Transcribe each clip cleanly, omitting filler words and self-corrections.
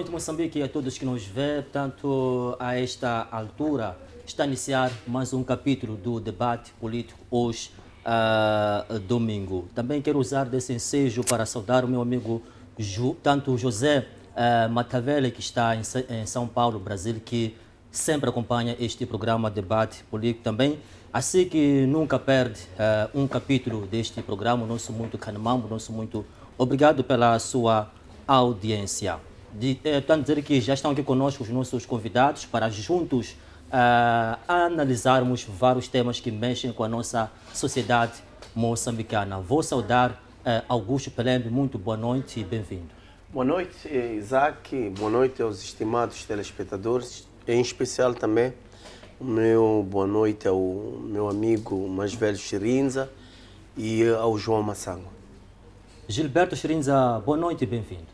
noite, Moçambique, e a todos que nos vê. Portanto, a esta altura, está a iniciar mais um capítulo do debate político hoje, domingo. Também quero usar desse ensejo para saudar o meu amigo tanto José Matavele, que está em São Paulo, Brasil, que sempre acompanha este programa debate político também. Assim que nunca perde um capítulo deste programa, nosso muito canamambo, nosso muito obrigado pela sua audiência. Portanto, dizer que já estão aqui conosco os nossos convidados para juntos analisarmos vários temas que mexem com a nossa sociedade moçambicana. Vou saudar Augusto Pelembe, muito boa noite e bem-vindo. Boa noite, Isaac, boa noite aos estimados telespectadores, em especial também boa noite ao meu amigo mais velho Chirinza e ao João Massango. Gilberto Chirinza, boa noite e bem-vindo.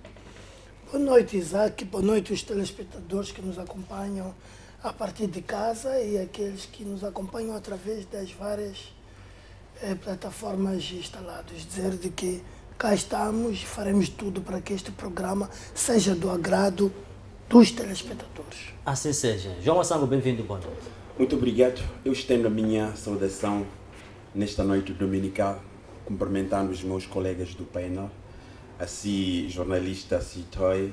Boa noite, Isaac. Boa noite aos telespectadores que nos acompanham a partir de casa e aqueles que nos acompanham através das várias plataformas instaladas. Dizer de que cá estamos e faremos tudo para que este programa seja do agrado dos telespectadores. Assim seja. João Massango, bem-vindo, boa noite. Muito obrigado. Eu estendo a minha saudação nesta noite dominical, cumprimentando os meus colegas do painel, assim jornalista Citoy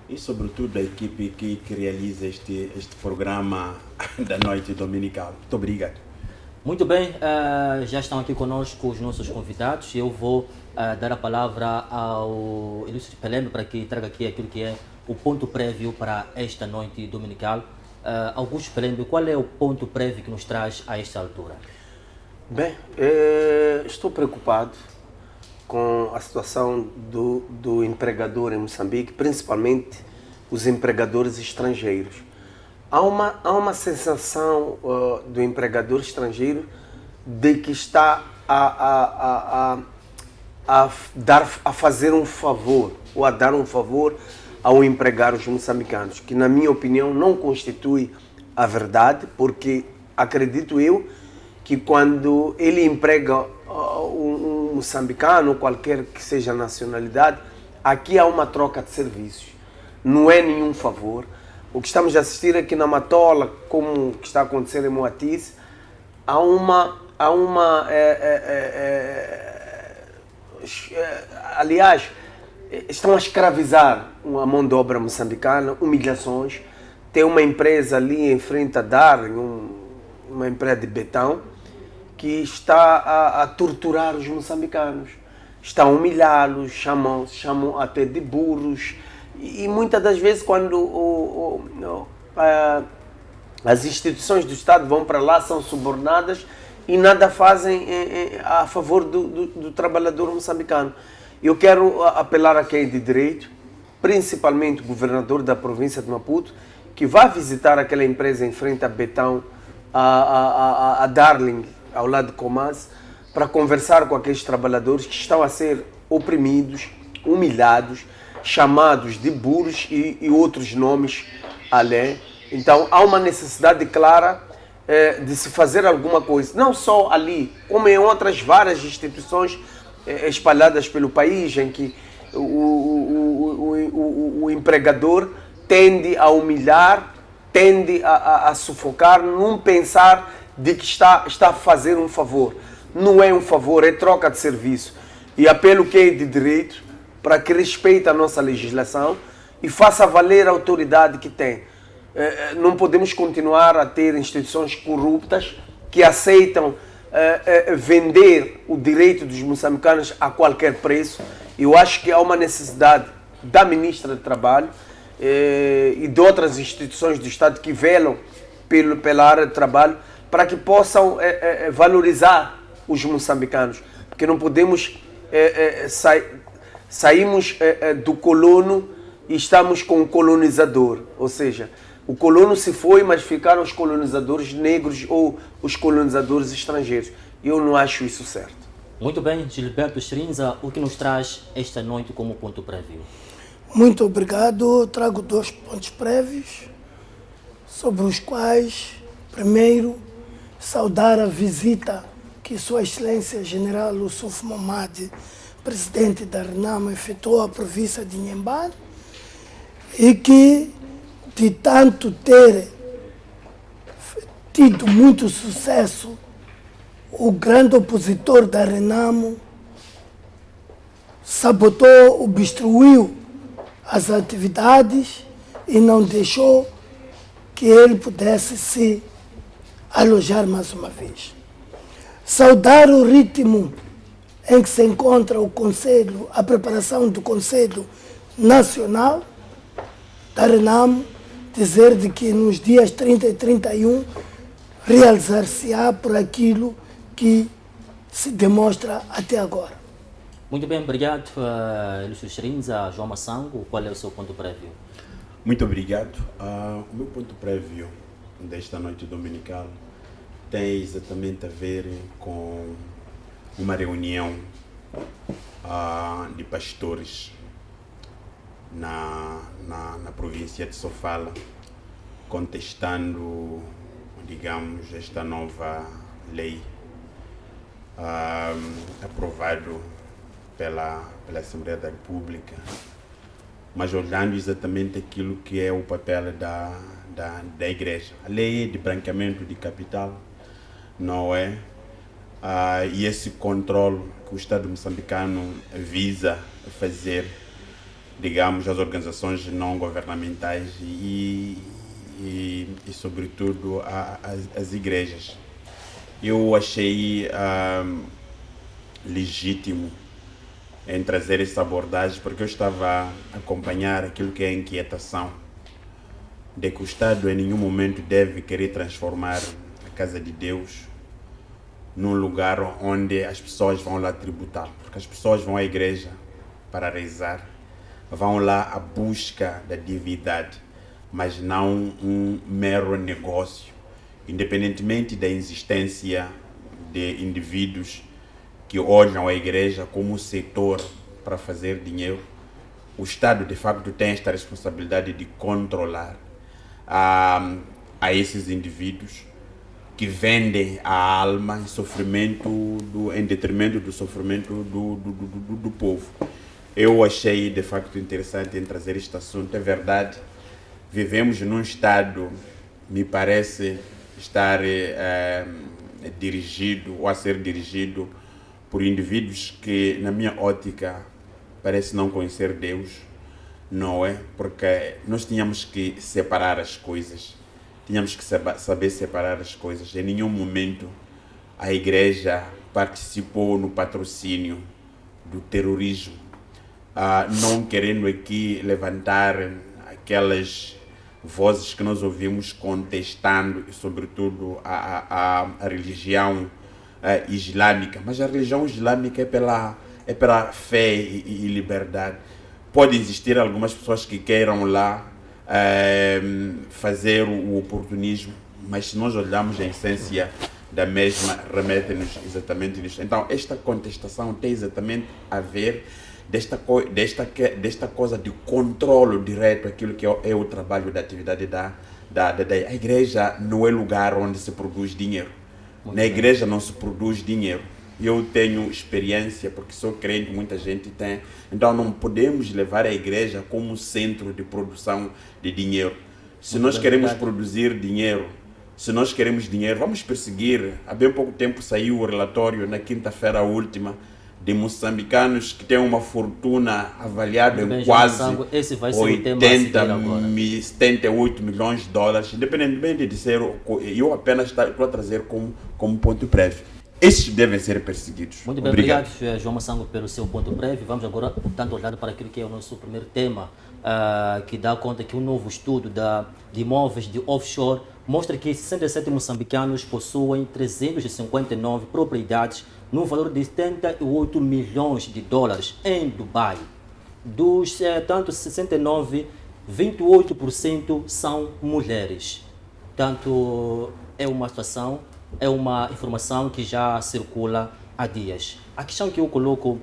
e sobretudo a equipe que realiza este programa da noite dominical. Muito obrigado. Muito bem, já estão aqui conosco os nossos convidados. Eu vou dar a palavra ao ilustre Pelembe para que traga aqui aquilo que é o ponto prévio para esta noite dominical. Augusto Pelembe, qual é o ponto prévio que nos traz a esta altura? Bem, estou preocupado com a situação do empregador em Moçambique, principalmente os empregadores estrangeiros. Há uma sensação do empregador estrangeiro de que está a fazer um favor ou a dar um favor ao empregar os moçambicanos, que na minha opinião não constitui a verdade, porque acredito eu que quando ele emprega um moçambicano, qualquer que seja a nacionalidade, aqui há uma troca de serviços, não é nenhum favor. O que estamos a assistir aqui na Matola, como que está acontecendo em Moatize, aliás, estão a escravizar a mão de obra moçambicana, humilhações. Tem uma empresa ali em frente a Darwin, uma empresa de betão, que está a torturar os moçambicanos. Estão a humilhá-los, chamam até de burros. E muitas das vezes, quando as instituições do Estado vão para lá, são subornadas e nada fazem a favor do trabalhador moçambicano. Eu quero apelar a quem é de direito, principalmente o governador da província de Maputo, que vá visitar aquela empresa em frente a Betão, a Darling, ao lado de Comas, para conversar com aqueles trabalhadores que estão a ser oprimidos, humilhados, chamados de burros e outros nomes além. Então há uma necessidade clara de se fazer alguma coisa, não só ali, como em outras várias instituições espalhadas pelo país, em que o empregador tende a humilhar, tende a sufocar, não pensar de que está a fazer um favor. Não é um favor, é troca de serviço. E apelo quem é de direito para que respeite a nossa legislação e faça valer a autoridade que tem. Não podemos continuar a ter instituições corruptas que aceitam vender o direito dos moçambicanos a qualquer preço. Eu acho que há uma necessidade da Ministra de Trabalho e de outras instituições do Estado que velam pela área de trabalho para que possam valorizar os moçambicanos, porque não podemos saímos do colono e estamos com o colonizador, ou seja, o colono se foi, mas ficaram os colonizadores negros ou os colonizadores estrangeiros. Eu não acho isso certo. Muito bem, Gilberto Chirinza, o que nos traz esta noite como ponto prévio? Muito obrigado. Trago 2 pontos prévios, sobre os quais, primeiro, saudar a visita que Sua Excelência General Yusuf Momad, presidente da RENAM, efetuou à província de Inhambane, e que, de tanto ter tido muito sucesso, o grande opositor da Renamo sabotou, obstruiu as atividades e não deixou que ele pudesse se alojar mais uma vez. Saudar o ritmo em que se encontra o Conselho, a preparação do Conselho Nacional da Renamo, dizer de que nos dias 30 e 31 realizar-se-á por aquilo que se demonstra até agora. Muito bem, obrigado, Lúcio Xerinza, João Massango. Qual é o seu ponto prévio? Muito obrigado. O meu ponto prévio desta noite dominical tem exatamente a ver com uma reunião de pastores na província de Sofala, contestando, digamos, esta nova lei aprovado pela Assembleia da República, mas olhando exatamente aquilo que é o papel da Igreja. A lei de branqueamento de capital, não é? E esse controle que o Estado moçambicano visa fazer, digamos, as organizações não governamentais e sobretudo, as igrejas. Eu achei legítimo em trazer essa abordagem, porque eu estava a acompanhar aquilo que é a inquietação de que o Estado em nenhum momento deve querer transformar a Casa de Deus num lugar onde as pessoas vão lá tributar, porque as pessoas vão à igreja para rezar, vão lá à busca da divindade, mas não um mero negócio, independentemente da existência de indivíduos que olham a igreja como setor para fazer dinheiro. O Estado, de facto, tem esta responsabilidade de controlar a esses indivíduos que vendem a alma em sofrimento, em detrimento do sofrimento do povo. Eu achei, de facto, interessante em trazer este assunto. É verdade, vivemos num Estado, me parece, estar dirigido ou a ser dirigido por indivíduos que, na minha ótica, parece não conhecer Deus, não é? Porque nós tínhamos que separar as coisas, tínhamos que saber separar as coisas. Em nenhum momento a igreja participou no patrocínio do terrorismo, não querendo aqui levantar aquelas vozes que nós ouvimos contestando, sobretudo, a religião islâmica, mas a religião islâmica é pela fé e liberdade. Pode existir algumas pessoas que queiram lá fazer o oportunismo, mas se nós olharmos a essência da mesma, remete-nos exatamente nisso. Então, esta contestação tem exatamente a ver desta coisa de controle direto, aquilo que é o trabalho da atividade a igreja não é lugar onde se produz dinheiro. Na igreja não se produz dinheiro. Eu tenho experiência, porque sou crente, muita gente tem. Então não podemos levar a igreja como centro de produção de dinheiro. Se nós queremos produzir dinheiro, se nós queremos dinheiro, vamos perseguir. Há bem pouco tempo saiu o relatório, na quinta-feira última, de moçambicanos que têm uma fortuna avaliada em quase 78 milhões de dólares, independentemente de ser, eu apenas estou a trazer como ponto prévio. Esses devem ser perseguidos. Muito bem, obrigado, João Massango, pelo seu ponto prévio. Vamos agora, portanto, olhar para aquilo que é o nosso primeiro tema, que dá conta que um novo estudo de imóveis de offshore mostra que 67 moçambicanos possuem 359 propriedades no valor de 78 milhões de dólares em Dubai. Dos tanto 69, 28% são mulheres. Tanto é uma situação, é uma informação que já circula há dias. A questão que eu coloco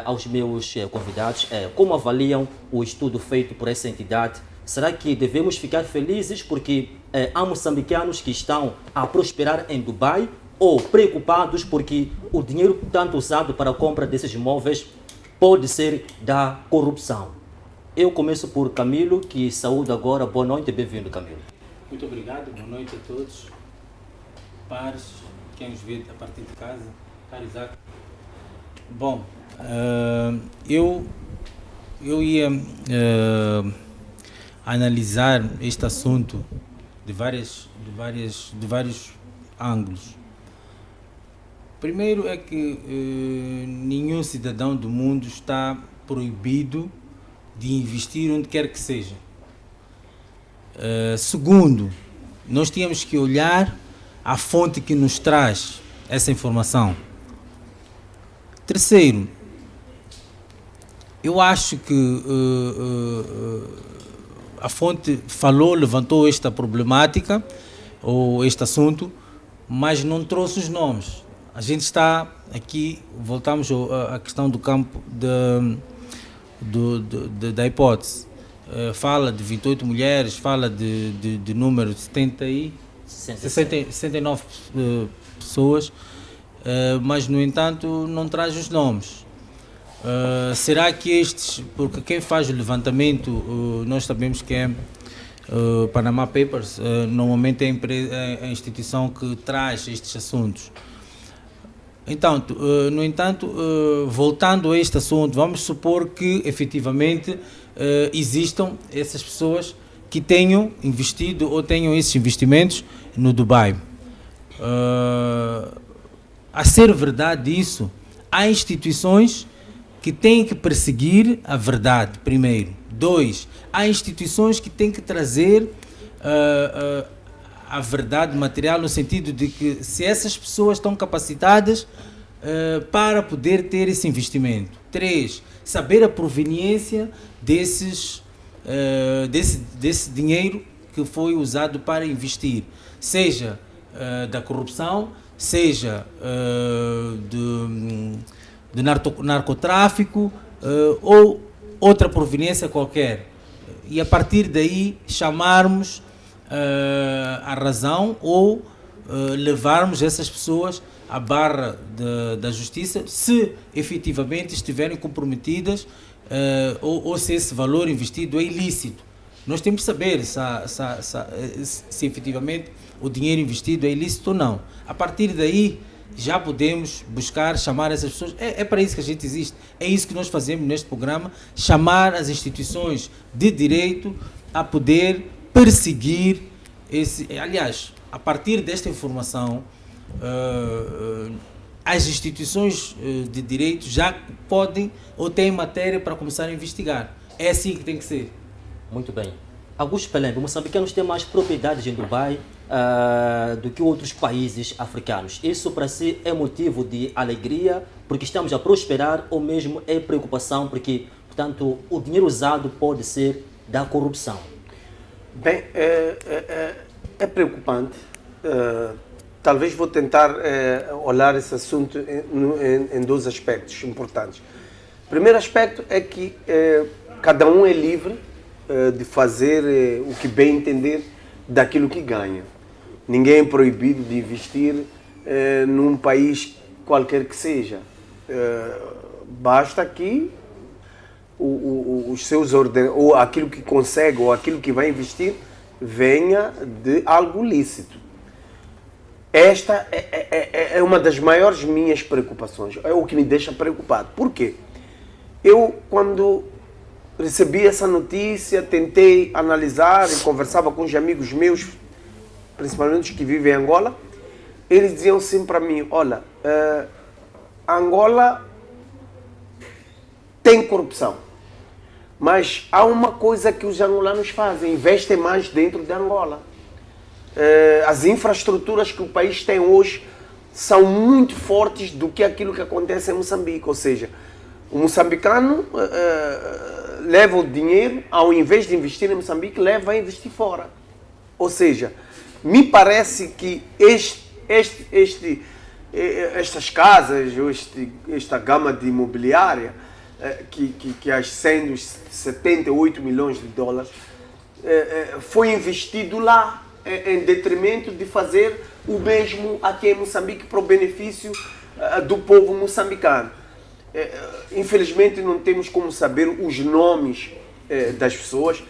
aos meus convidados é: como avaliam o estudo feito por essa entidade? Será que devemos ficar felizes porque há moçambicanos que estão a prosperar em Dubai, ou preocupados porque o dinheiro tanto usado para a compra desses imóveis pode ser da corrupção? Eu começo por Camilo, que saúde agora. Boa noite e bem-vindo, Camilo. Muito obrigado, boa noite a todos. Pares, quem nos vê a partir de casa. Caro Isaac. Bom, eu ia analisar este assunto de vários ângulos. Primeiro é que nenhum cidadão do mundo está proibido de investir onde quer que seja. Segundo, nós tínhamos que olhar a fonte que nos traz essa informação. Terceiro, eu acho que a fonte levantou esta problemática ou este assunto, mas não trouxe os nomes. A gente está aqui, voltamos à questão do campo da hipótese. Fala de 28 mulheres, fala de número 69 pessoas, mas no entanto não traz os nomes. Será que estes, porque quem faz o levantamento, nós sabemos que é Panama Papers, normalmente é a instituição que traz estes assuntos. Então, no entanto, voltando a este assunto, vamos supor que efetivamente existam essas pessoas que tenham investido ou tenham esses investimentos no Dubai. A ser verdade isso, há instituições que têm que perseguir a verdade, primeiro. 2, há instituições que têm que trazer a verdade material, no sentido de que se essas pessoas estão capacitadas para poder ter esse investimento. 3, saber a proveniência desse dinheiro que foi usado para investir, seja da corrupção, seja de narcotráfico ou outra proveniência qualquer. E a partir daí chamarmos a razão ou levarmos essas pessoas à barra da justiça, se efetivamente estiverem comprometidas ou se esse valor investido é ilícito. Nós temos que saber se efetivamente o dinheiro investido é ilícito ou não. A partir daí já podemos buscar, chamar essas pessoas. É para isso que a gente existe. É isso que nós fazemos neste programa, chamar as instituições de direito a poder perseguir aliás, a partir desta informação, as instituições de direito já podem ou têm matéria para começar a investigar. É assim que tem que ser. Muito bem. Augusto Pelembe, moçambicanos têm mais propriedades em Dubai do que outros países africanos. Isso para si é motivo de alegria porque estamos a prosperar ou mesmo é preocupação porque, portanto, o dinheiro usado pode ser da corrupção? Bem, é preocupante. Talvez vou tentar olhar esse assunto em dois aspectos importantes. O primeiro aspecto é que cada um é livre de fazer o que bem entender daquilo que ganha. Ninguém é proibido de investir num país qualquer que seja. Basta que os seus ou aquilo que consegue ou aquilo que vai investir venha de algo lícito. Esta é uma das maiores minhas preocupações, é o que me deixa preocupado. Por quê? Eu, quando recebi essa notícia, tentei analisar e conversava com os amigos meus, principalmente os que vivem em Angola, eles diziam assim para mim, olha, Angola tem corrupção, mas há uma coisa que os angolanos fazem, investem mais dentro de Angola. As infraestruturas que o país tem hoje são muito fortes do que aquilo que acontece em Moçambique, ou seja, o moçambicano leva o dinheiro, ao invés de investir em Moçambique, leva a investir fora. Ou seja, me parece que estas casas, esta gama de imobiliária, que ascende os 78 milhões de dólares, foi investido lá, em detrimento de fazer o mesmo aqui em Moçambique para o benefício do povo moçambicano. Infelizmente não temos como saber os nomes das pessoas,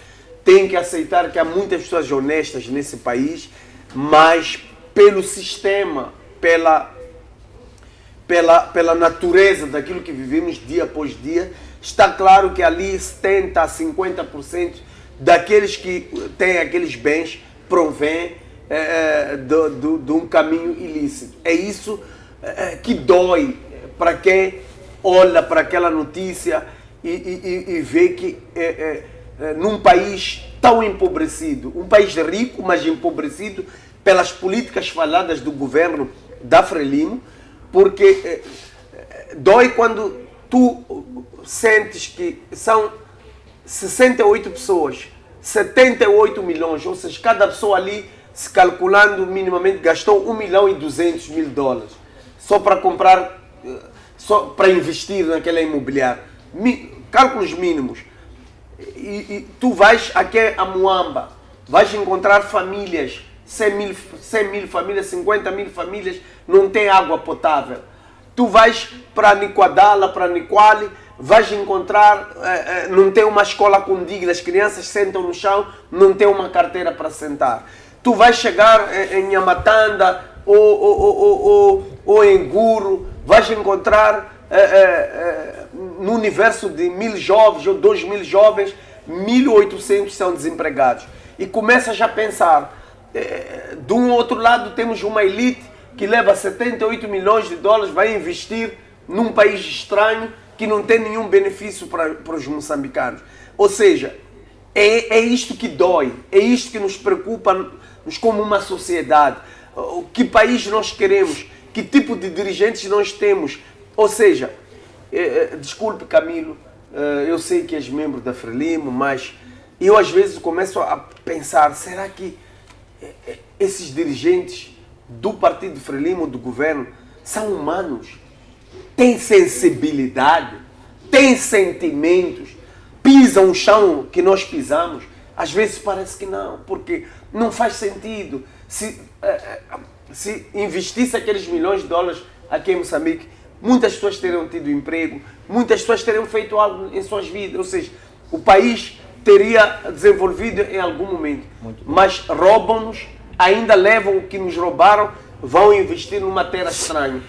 tem que aceitar que há muitas pessoas honestas nesse país, mas pelo sistema, pela natureza daquilo que vivemos dia após dia, está claro que ali 70% a 50% daqueles que têm aqueles bens provém de um caminho ilícito. É isso que dói para quem olha para aquela notícia e vê que num país tão empobrecido, um país rico, mas empobrecido pelas políticas falhadas do governo da Frelimo, porque dói quando tu sentes que são 68 pessoas, 78 milhões, ou seja, cada pessoa ali, se calculando minimamente, gastou $1.200.000 só para comprar, só para investir naquela imobiliária. Cálculos mínimos. E tu vais aqui a Moamba, vais encontrar famílias, 100 mil famílias, 50 mil famílias, não tem água potável. Tu vais para Niquadala, para Niquali, vais encontrar, não tem uma escola condigna, as crianças sentam no chão, não tem uma carteira para sentar. Tu vais chegar em Yamatanda ou em Guru, vais encontrar no universo de 1.000 jovens ou 2.000 jovens, 1.800 são desempregados. E começas a pensar, de um outro lado temos uma elite que leva $78 milhões, vai investir num país estranho que não tem nenhum benefício para os moçambicanos. Ou seja, é isto que dói, é isto que nos preocupa como uma sociedade. Que país nós queremos, que tipo de dirigentes nós temos. Ou seja, desculpe Camilo, eu sei que és membro da Frelimo, mas eu às vezes começo a pensar, será que esses dirigentes do partido Frelimo, do governo, são humanos? Têm sensibilidade? Têm sentimentos? Pisam o chão que nós pisamos? Às vezes parece que não, porque não faz sentido. Se investisse aqueles $milhões aqui em Moçambique, muitas pessoas teriam tido emprego, muitas pessoas teriam feito algo em suas vidas, ou seja, o país teria desenvolvido em algum momento. Mas roubam-nos, ainda levam o que nos roubaram, vão investir numa terra estranha.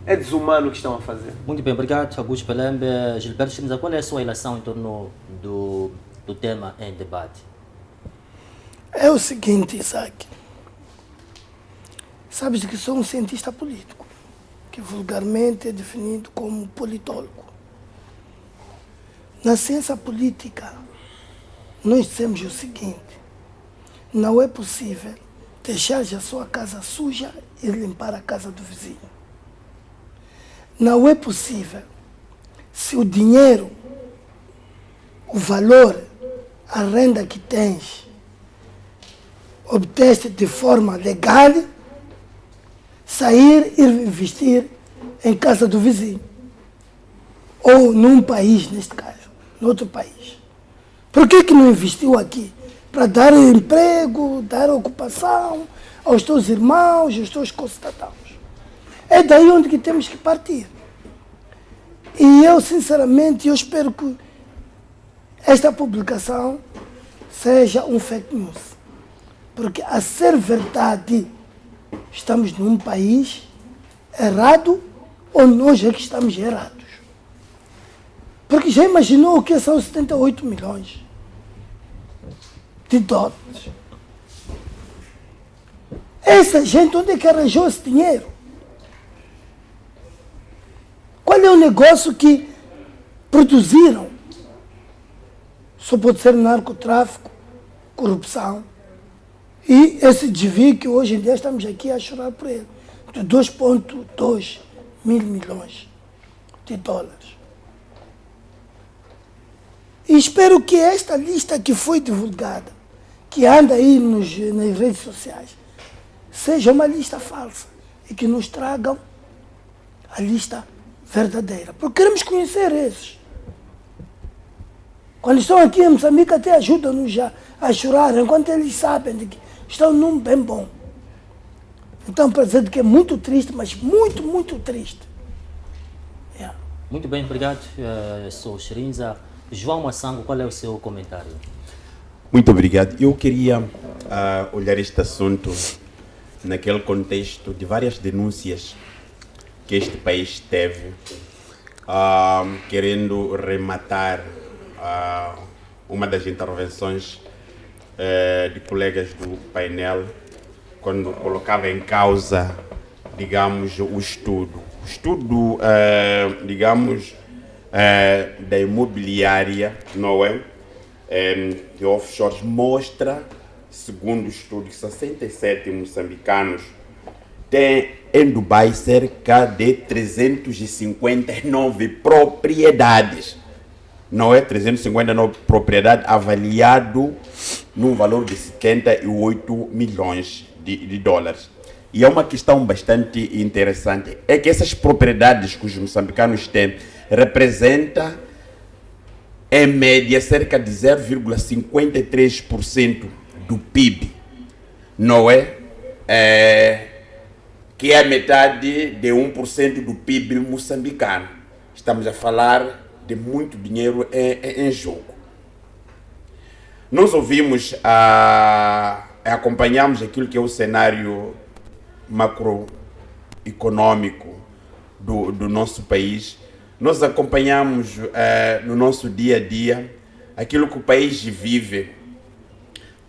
É desumano o que estão a fazer. Muito bem, obrigado, Augusto Pelembe. Gilberto Schrinza, qual é a sua relação em torno do tema em debate? É o seguinte, Isaac. Sabes que sou um cientista político, que vulgarmente é definido como politólogo. Na ciência política, nós dizemos o seguinte: não é possível deixar a sua casa suja e limpar a casa do vizinho. Não é possível, se o dinheiro, o valor, a renda que tens, obteste de forma legal, sair e investir em casa do vizinho. Ou num país, neste caso, em outro país. Por que não investiu aqui? Para dar emprego, dar ocupação aos teus irmãos, aos teus concidadãos. É daí onde que temos que partir. E eu, sinceramente, eu espero que esta publicação seja um fake news. Porque, a ser verdade, estamos num país errado ou nós é que estamos errados? Porque já imaginou o que são 78 milhões de dólares? Essa gente, onde é que arranjou esse dinheiro? Qual é o negócio que produziram? Só pode ser narcotráfico, corrupção. E esse desvio que hoje em dia estamos aqui a chorar por ele, de 2,2 mil milhões de dólares. E espero que esta lista que foi divulgada, que anda aí nas redes sociais, seja uma lista falsa e que nos tragam a lista verdadeira. Porque queremos conhecer esses. Quando estão aqui em Moçambique, até ajudam-nos a chorar, enquanto eles sabem de que estão num bem bom. Então, para dizer que é muito triste, mas muito, muito triste. Muito bem, obrigado. Sou Schrinza. João Massango, qual é o seu comentário? Muito obrigado. Eu queria olhar este assunto naquele contexto de várias denúncias que este país teve, querendo rematar uma das intervenções de colegas do painel, quando colocava em causa, digamos, o estudo. O estudo, digamos, da imobiliária, não é? De offshores mostra, segundo o estudo, que 67 moçambicanos têm em Dubai cerca de 359 propriedades. Não é? 359 propriedades avaliado num valor de 78 milhões de dólares. E é uma questão bastante interessante, é que essas propriedades que os moçambicanos têm representam, em média, cerca de 0,53% do PIB, não é? Que é a metade de 1% do PIB moçambicano. Estamos a falar de muito dinheiro em jogo. Nós ouvimos, acompanhamos aquilo que é o cenário macroeconômico do nosso país. Nós acompanhamos no nosso dia a dia aquilo que o país vive,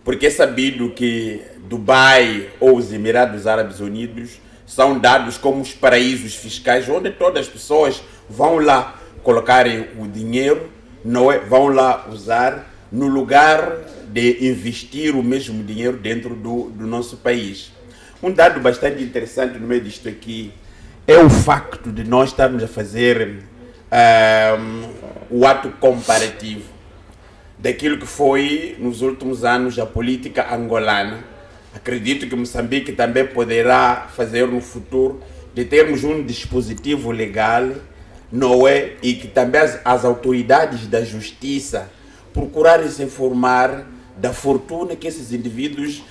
porque é sabido que Dubai ou os Emirados Árabes Unidos são dados como os paraísos fiscais, onde todas as pessoas vão lá colocarem o dinheiro, não é? Vão lá usar, no lugar de investir o mesmo dinheiro dentro do nosso país. Um dado bastante interessante no meio disto aqui é o facto de nós estarmos a fazer o ato comparativo daquilo que foi nos últimos anos a política angolana. Acredito que Moçambique também poderá fazer no futuro, de termos um dispositivo legal, não é? E que também as autoridades da justiça procurarem se informar da fortuna que esses indivíduos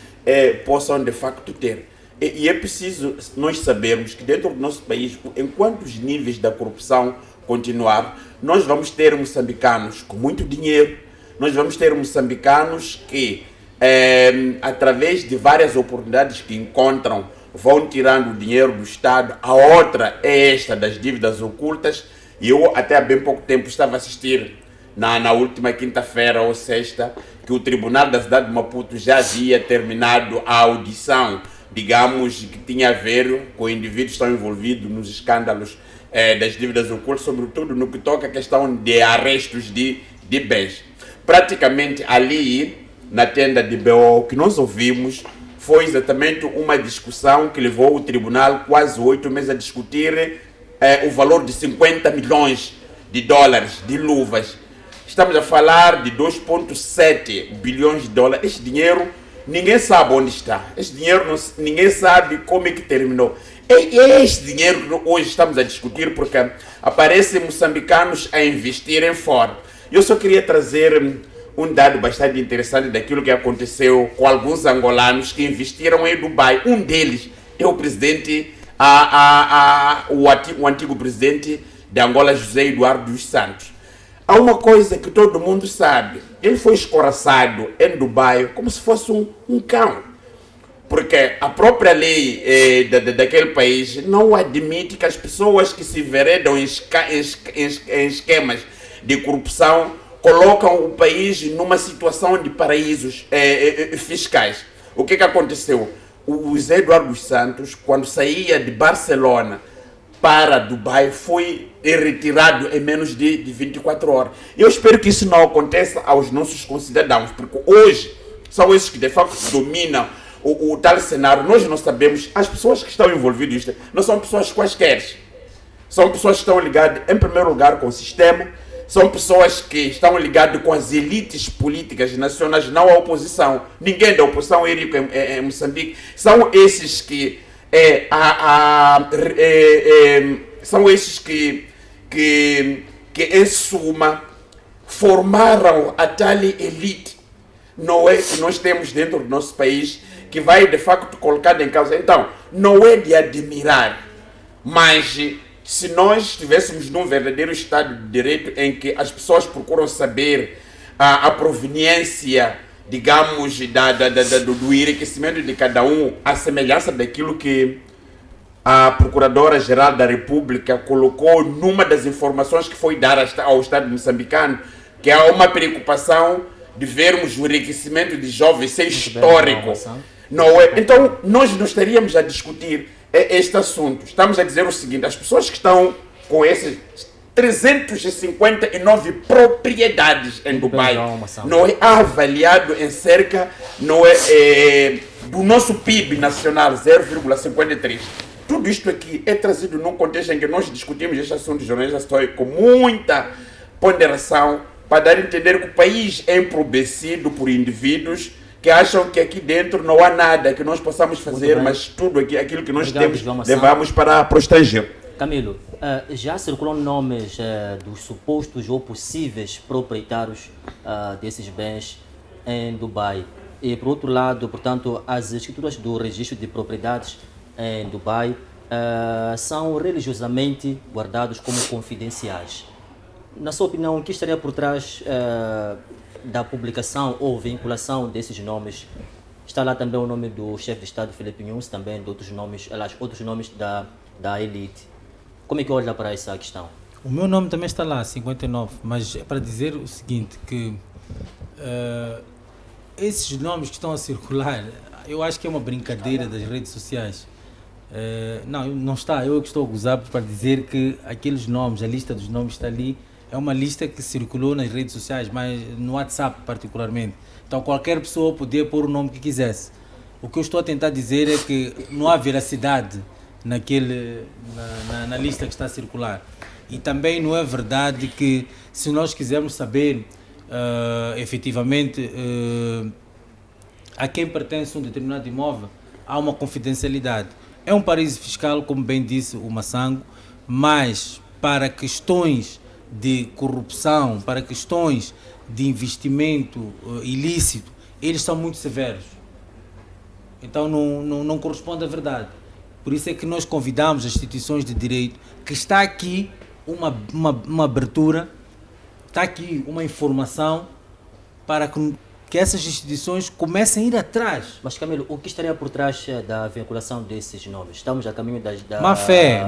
possam de facto ter. E é preciso nós sabermos que dentro do nosso país, enquanto os níveis da corrupção continuar, nós vamos ter moçambicanos com muito dinheiro, nós vamos ter moçambicanos que, através de várias oportunidades que encontram, vão tirando o dinheiro do Estado. A outra é esta das dívidas ocultas. E eu até há bem pouco tempo estava a assistir na última quinta-feira ou sexta, que o Tribunal da cidade de Maputo já havia terminado a audição, digamos, que tinha a ver com indivíduos que estão envolvidos nos escândalos das dívidas ocultas, sobretudo no que toca a questão de arrestos de bens. Praticamente ali, na tenda de BO, o que nós ouvimos foi exatamente uma discussão que levou o tribunal quase 8 meses a discutir o valor de 50 milhões de dólares de luvas. Estamos a falar de 2,7 bilhões de dólares. Este dinheiro, ninguém sabe onde está. Este dinheiro, ninguém sabe como é que terminou. É este dinheiro que hoje estamos a discutir, porque aparecem moçambicanos a investirem fora. Eu só queria trazer um dado bastante interessante daquilo que aconteceu com alguns angolanos que investiram em Dubai. Um deles é o presidente, o antigo presidente de Angola, José Eduardo dos Santos. Há uma coisa que todo mundo sabe: ele foi escoraçado em Dubai como se fosse um cão. Porque a própria lei daquele país não admite que as pessoas que se enveredam em esquemas de corrupção colocam o país numa situação de paraísos fiscais. O que aconteceu? O José Eduardo dos Santos, quando saía de Barcelona para Dubai, foi retirado em menos de 24 horas. Eu espero que isso não aconteça aos nossos concidadãos, porque hoje são esses que de facto dominam o tal cenário. Nós não sabemos, as pessoas que estão envolvidas nisto não são pessoas quaisquer. São pessoas que estão ligadas, em primeiro lugar, com o sistema. São pessoas que estão ligadas com as elites políticas nacionais, não a oposição. Ninguém da oposição é rico em Moçambique. São esses que são esses que em suma formaram a tal elite, não é, que nós temos dentro do nosso país, que vai de facto colocada em causa. Então, não é de admirar, mas se nós estivéssemos num verdadeiro Estado de Direito em que as pessoas procuram saber a proveniência, digamos, do enriquecimento de cada um, a semelhança daquilo que a Procuradora-Geral da República colocou numa das informações que foi dada ao Estado moçambicano, que há uma preocupação de vermos o enriquecimento de jovens ser histórico. Não é? Então, nós não estaríamos a discutir este assunto. Estamos a dizer o seguinte: as pessoas que estão com esses 359 propriedades em Dubai, não é avaliado em cerca, não é, do nosso PIB nacional, 0,53. Tudo isto aqui é trazido num contexto em que nós discutimos este assunto de jornalistas com muita ponderação, para dar a entender que o país é empobrecido por indivíduos que acham que aqui dentro não há nada que nós possamos fazer, mas tudo aquilo que nós temos levamos para o estrangeiro. Camilo, já circulam nomes dos supostos ou possíveis proprietários desses bens em Dubai. E, por outro lado, portanto, as escrituras do registro de propriedades em Dubai são religiosamente guardados como confidenciais. Na sua opinião, o que estaria por trás da publicação ou vinculação desses nomes? Está lá também o nome do chefe de Estado, Filipe Nunes, também de outros nomes da elite. Como é que olha para essa questão? O meu nome também está lá, 59, mas é para dizer o seguinte, que esses nomes que estão a circular, eu acho que é uma brincadeira das redes sociais. Não está, eu que estou a gozar para dizer que aqueles nomes, a lista dos nomes está ali, é uma lista que circulou nas redes sociais, mas no WhatsApp particularmente. Então qualquer pessoa podia pôr o nome que quisesse. O que eu estou a tentar dizer é que não há veracidade na lista que está a circular. E também não é verdade que, se nós quisermos saber efetivamente a quem pertence um determinado imóvel, há uma confidencialidade. É um paraíso fiscal, como bem disse o Massango, mas para questões de corrupção, para questões de investimento ilícito, eles são muito severos. Então não corresponde à verdade. Por isso é que nós convidamos as instituições de direito, que está aqui uma abertura, está aqui uma informação para que essas instituições comecem a ir atrás. Mas, Camilo, o que estaria por trás da vinculação desses nomes? Estamos a caminho da má fé.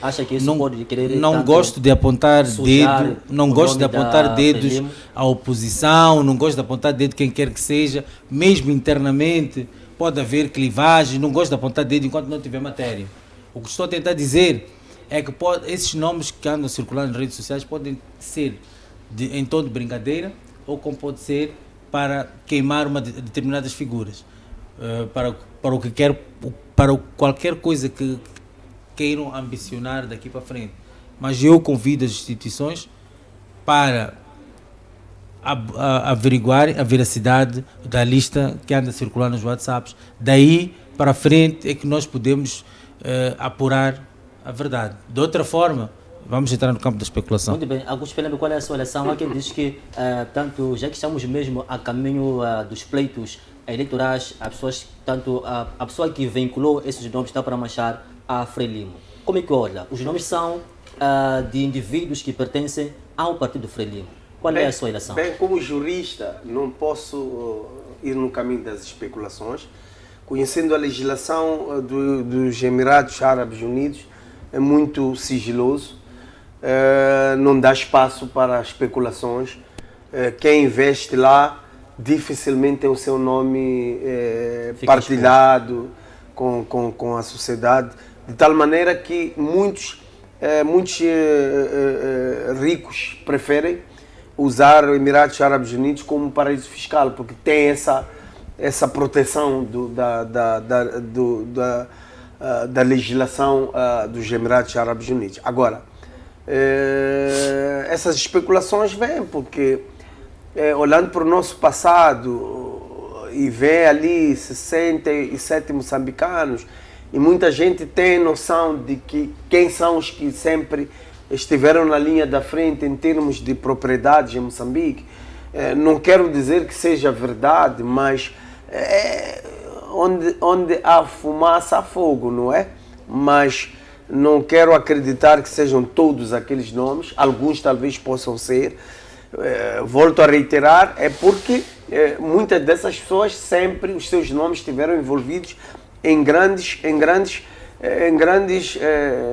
Acha que isso pode querer... Não gosto de apontar dedo, não gosto de apontar dedos à oposição, não gosto de apontar dedo quem quer que seja, mesmo internamente pode haver clivagem, não gosto de apontar dedo enquanto não tiver matéria. O que estou a tentar dizer é que esses nomes que andam circulando nas redes sociais podem ser em tom de brincadeira, ou como pode ser para queimar determinadas figuras, para o que para qualquer coisa que queiram ambicionar daqui para frente. Mas eu convido as instituições para averiguar a veracidade da lista que anda circulando nos WhatsApps. Daí para frente é que nós podemos apurar a verdade. De outra forma, vamos entrar no campo da especulação. Muito bem. Augusto Pelembe, qual é a sua relação? Há quem diz que, tanto, já que estamos mesmo a caminho dos pleitos eleitorais, a pessoa que vinculou esses nomes está para manchar a Frelimo. Como é que olha? Os nomes são de indivíduos que pertencem ao partido Frelimo. Qual é a sua relação? Bem, como jurista, não posso ir no caminho das especulações. Conhecendo a legislação dos Emirados Árabes Unidos, é muito sigiloso. Não dá espaço para especulações. Quem investe lá dificilmente tem o seu nome partilhado com a sociedade, de tal maneira que muitos ricos preferem usar os Emirados Árabes Unidos como paraíso fiscal, porque tem essa proteção da legislação dos Emirados Árabes Unidos. Agora, essas especulações vêm porque, olhando para o nosso passado e vê ali 67 moçambicanos, e muita gente tem noção de que quem são os que sempre estiveram na linha da frente em termos de propriedades em Moçambique. Não quero dizer que seja verdade, mas onde há fumaça há fogo, não é? Mas não quero acreditar que sejam todos aqueles nomes, alguns talvez possam ser. Volto a reiterar, é porque muitas dessas pessoas sempre os seus nomes estiveram envolvidos em grandes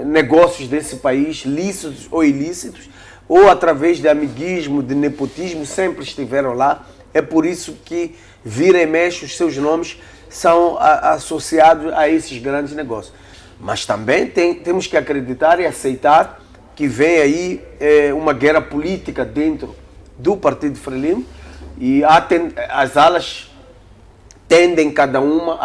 negócios desse país, lícitos ou ilícitos, ou através de amiguismo, de nepotismo, sempre estiveram lá. É por isso que vira e mexe os seus nomes são associados a esses grandes negócios. Mas também temos que acreditar e aceitar que vem aí uma guerra política dentro do Partido Frelimo e as alas tendem cada uma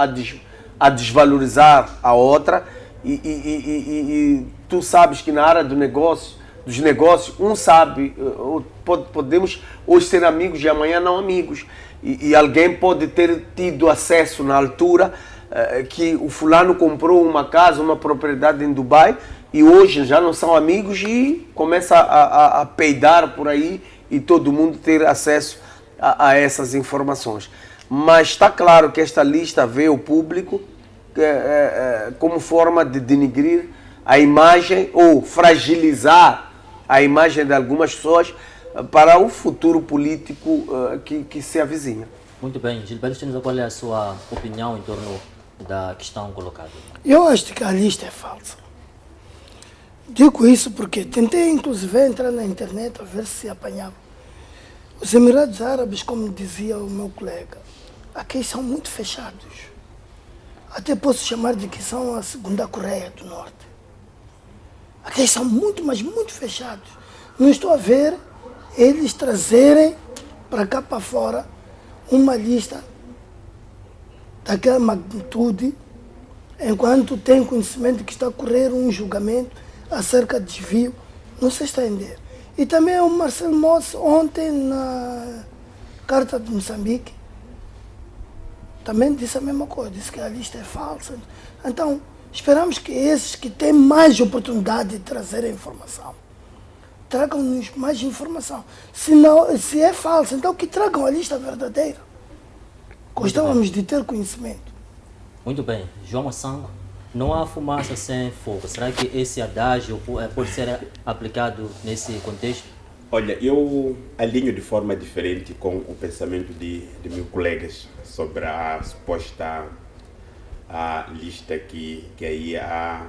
a desvalorizar a outra e tu sabes que na área dos negócios, um sabe, podemos hoje ser amigos e amanhã não amigos. E alguém pode ter tido acesso na altura que o fulano comprou uma casa, uma propriedade em Dubai e hoje já não são amigos e começa a peidar por aí e todo mundo ter acesso a essas informações. Mas está claro que esta lista vê o público como forma de denigrir a imagem ou fragilizar a imagem de algumas pessoas para o futuro político que se avizinha. Muito bem. Gilberto, qual é a sua opinião em torno da questão colocada? Eu acho que a lista é falsa. Digo isso porque tentei inclusive entrar na internet a ver se apanhava. Os Emirados Árabes, como dizia o meu colega, aqui são muito fechados. Até posso chamar de que são a segunda Coreia do Norte. Aqui são muito, mas muito fechados. Não estou a ver eles trazerem para cá para fora uma lista daquela magnitude, enquanto tem conhecimento que está a correr um julgamento acerca de desvio, não se está a entender. E também o Marcelo Mosse, ontem na Carta de Moçambique, também disse a mesma coisa, disse que a lista é falsa. Então, esperamos que esses que têm mais oportunidade de trazer a informação, tragam-nos mais informação. Se é falsa, então que tragam a lista verdadeira. Gostávamos de ter conhecimento. Muito bem. João Massango, não há fumaça sem fogo. Será que esse adágio pode ser aplicado nesse contexto? Olha, eu alinho de forma diferente com o pensamento de meus colegas sobre a suposta lista que aí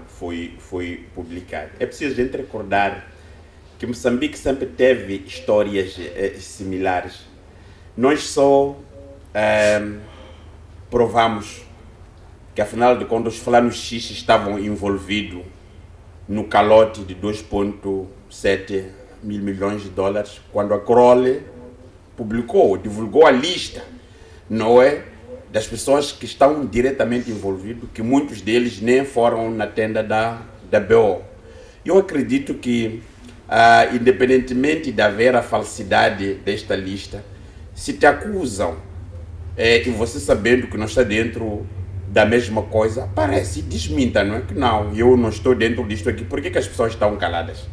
foi publicada. É preciso a gente recordar que Moçambique sempre teve histórias similares. Nós só provamos que, afinal de contas, os fulanos X estavam envolvidos no calote de 2,7 mil milhões de dólares quando a Crowley divulgou a lista, não é, das pessoas que estão diretamente envolvidos, que muitos deles nem foram na tenda da BO. Eu acredito que, independentemente de haver a falsidade desta lista, se te acusam e você sabendo que não está dentro da mesma coisa, parece, desminta, não é? Que não, eu não estou dentro disto aqui. Por que as pessoas estão caladas?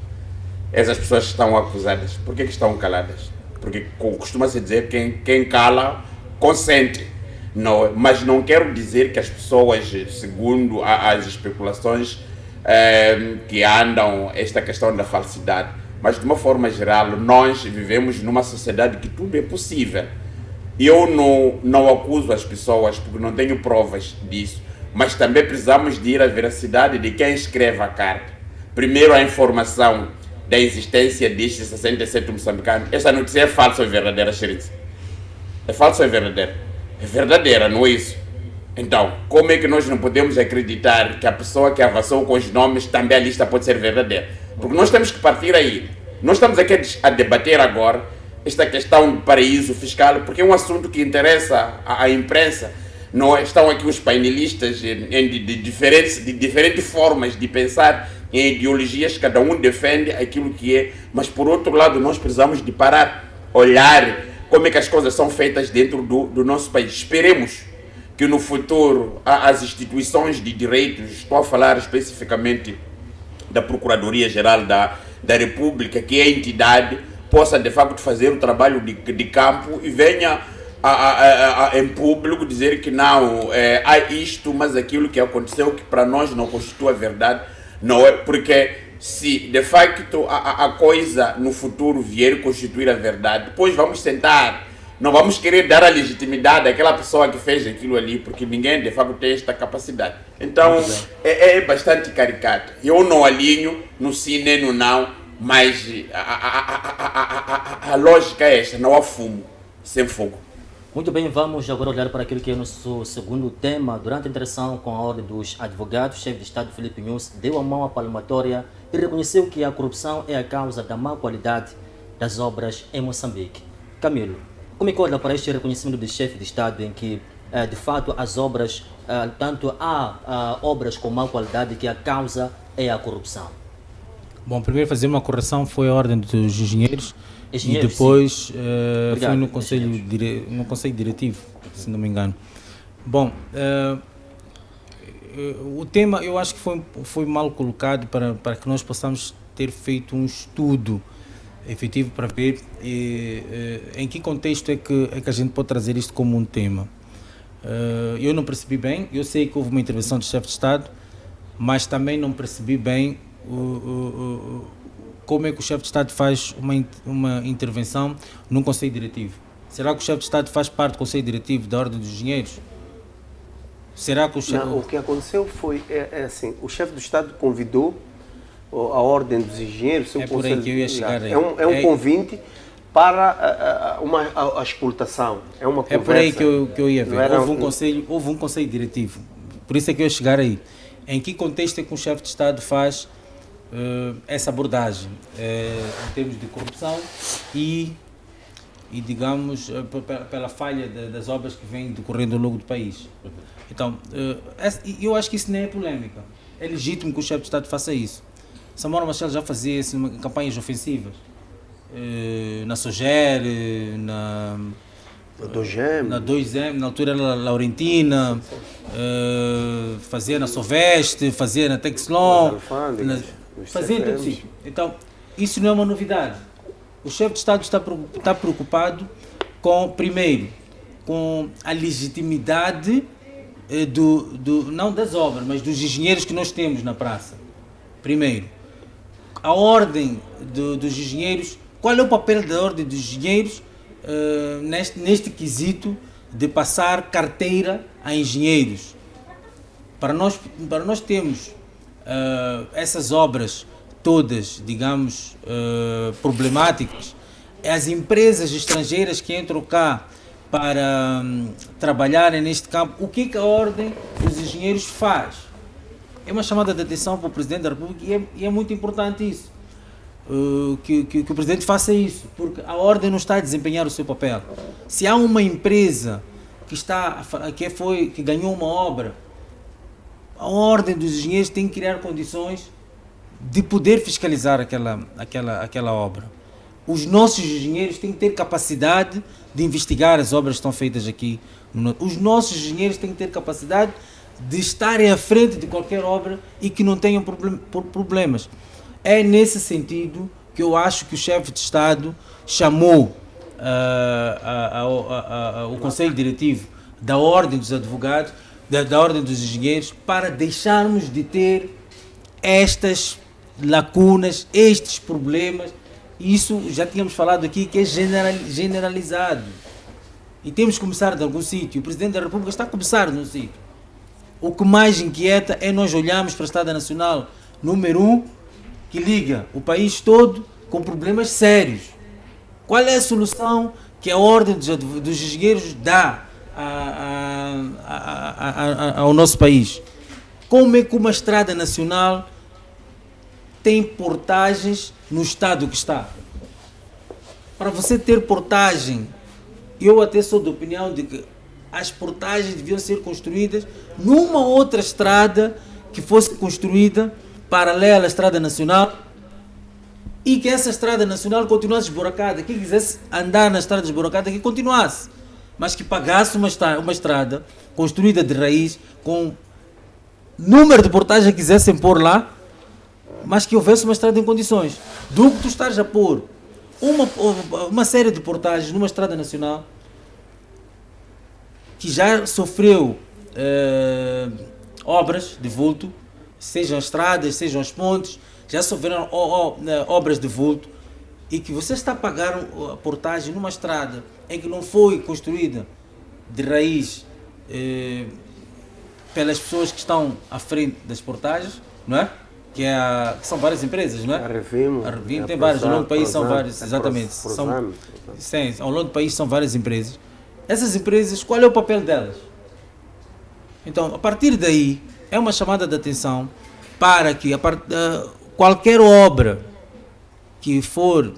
Essas pessoas estão acusadas. Por que estão caladas? Porque costuma-se dizer que quem cala, consente. Não, mas não quero dizer que as pessoas, segundo as especulações que andam, esta questão da falsidade, mas de uma forma geral, nós vivemos numa sociedade que tudo é possível. Eu não acuso as pessoas porque não tenho provas disso, mas também precisamos de ir à veracidade de quem escreve a carta. Primeiro, a informação da existência destes 67 moçambicanos. Essa notícia é falsa ou é verdadeira, Xerice? É falsa ou é verdadeira? É verdadeira, não é isso? Então, como é que nós não podemos acreditar que a pessoa que avançou com os nomes também a lista pode ser verdadeira? Porque nós temos que partir aí. Nós estamos aqui a debater agora esta questão do paraíso fiscal, porque é um assunto que interessa à imprensa. Não estão aqui os painelistas de diferentes formas de pensar em ideologias, cada um defende aquilo que é, mas por outro lado nós precisamos de parar, olhar como é que as coisas são feitas dentro do nosso país. Esperemos que no futuro as instituições de direitos, estou a falar especificamente da Procuradoria-Geral da República, que é a entidade, possa de facto fazer o trabalho de campo e venha em público dizer que não, há isto, mas aquilo que aconteceu que para nós não constitui a verdade, Não é porque se de facto a coisa no futuro vier constituir a verdade, depois vamos tentar, não vamos querer dar a legitimidade àquela pessoa que fez aquilo ali, porque ninguém de facto tem esta capacidade. Então é bastante caricato. Eu não alinho no sim nem no não, mas a lógica é esta: não há fumo sem fogo. Muito bem, vamos agora olhar para aquilo que é o nosso segundo tema. Durante a interação com a Ordem dos Advogados, o chefe de Estado Filipe Nyusi deu a mão à palmatória e reconheceu que a corrupção é a causa da má qualidade das obras em Moçambique. Camilo, como é que olha para este reconhecimento do chefe de Estado em que, de fato, as obras, tanto há obras com má qualidade que a causa é a corrupção? Bom, primeiro fazer uma correção, foi a Ordem dos Engenheiros e depois foi no Conselho Diretivo, se não me engano. Bom, o tema eu acho que foi mal colocado para que nós possamos ter feito um estudo efetivo para ver em que contexto é que a gente pode trazer isto como um tema. Eu não percebi bem, eu sei que houve uma intervenção do chefe de Estado, mas também não percebi bem como é que o chefe de Estado faz uma intervenção num Conselho Diretivo. Será que o chefe de Estado faz parte do Conselho Diretivo da Ordem dos Engenheiros? Será que o que aconteceu foi assim, o chefe do Estado convidou a Ordem dos Engenheiros, seu por aí que eu ia chegar aí. É um convite para a explotação. É uma conversa. É por aí que eu ia ver. Houve um conselho diretivo. Por isso é que eu ia chegar aí. Em que contexto é que um chefe de Estado faz essa abordagem em termos de corrupção e digamos, pela falha das obras que vêm decorrendo ao longo do país? Então, eu acho que isso nem é polêmica. É legítimo que o chefe de Estado faça isso. Samora Machel já fazia isso em campanhas ofensivas. Na Soger, na 2M, na altura era Laurentina, fazia na Soveste, fazia na Texlon, fazia em todo sítio. Então, isso não é uma novidade. O chefe de Estado está preocupado primeiro, com a legitimidade não das obras, mas dos engenheiros que nós temos na praça. Primeiro, a ordem dos engenheiros. Qual é o papel da Ordem dos Engenheiros neste quesito de passar carteira a engenheiros? Para nós termos essas obras todas, digamos, problemáticas, as empresas estrangeiras que entram cá para trabalharem neste campo, o que a Ordem dos Engenheiros faz? É uma chamada de atenção para o Presidente da República e é muito importante isso. Que o Presidente faça isso, porque a Ordem não está a desempenhar o seu papel. Se há uma empresa que ganhou uma obra, a Ordem dos Engenheiros tem que criar condições de poder fiscalizar aquela obra. Os nossos engenheiros têm que ter capacidade de investigar as obras que estão feitas aqui. Os nossos engenheiros têm que ter capacidade de estarem à frente de qualquer obra e que não tenham problemas. É nesse sentido que eu acho que o chefe de Estado chamou o Conselho Diretivo da Ordem dos Advogados, da Ordem dos Engenheiros, para deixarmos de ter estas lacunas, estes problemas. Isso já tínhamos falado aqui, que é generalizado. E temos que começar de algum sítio. O Presidente da República está a começar num sítio. O que mais inquieta é nós olharmos para a Estrada Nacional número 1, que liga o país todo com problemas sérios. Qual é a solução que a Ordem dos Engenheiros dá ao nosso país? Como é que uma estrada nacional tem portagens no estado que está? Para você ter portagem, eu até sou da opinião de que as portagens deviam ser construídas numa outra estrada que fosse construída paralela à Estrada Nacional e que essa Estrada Nacional continuasse esburacada. Quem quisesse andar na estrada esburacada, que continuasse, mas que pagasse uma estrada construída de raiz, com número de portagens que quisessem pôr lá, mas que houvesse uma estrada em condições. Do que tu estás a pôr uma série de portagens numa Estrada Nacional que já sofreu obras de vulto, sejam estradas, sejam as pontes, já sofreram obras de vulto, e que você está a pagar a portagem numa estrada em que não foi construída de raiz pelas pessoas que estão à frente das portagens, não é? Que são várias empresas, não é? A Revimo tem várias, ao longo do país são várias, exatamente. Sim, ao longo do país são várias empresas. Essas empresas, qual é o papel delas? Então, a partir daí, é uma chamada de atenção para que qualquer obra que for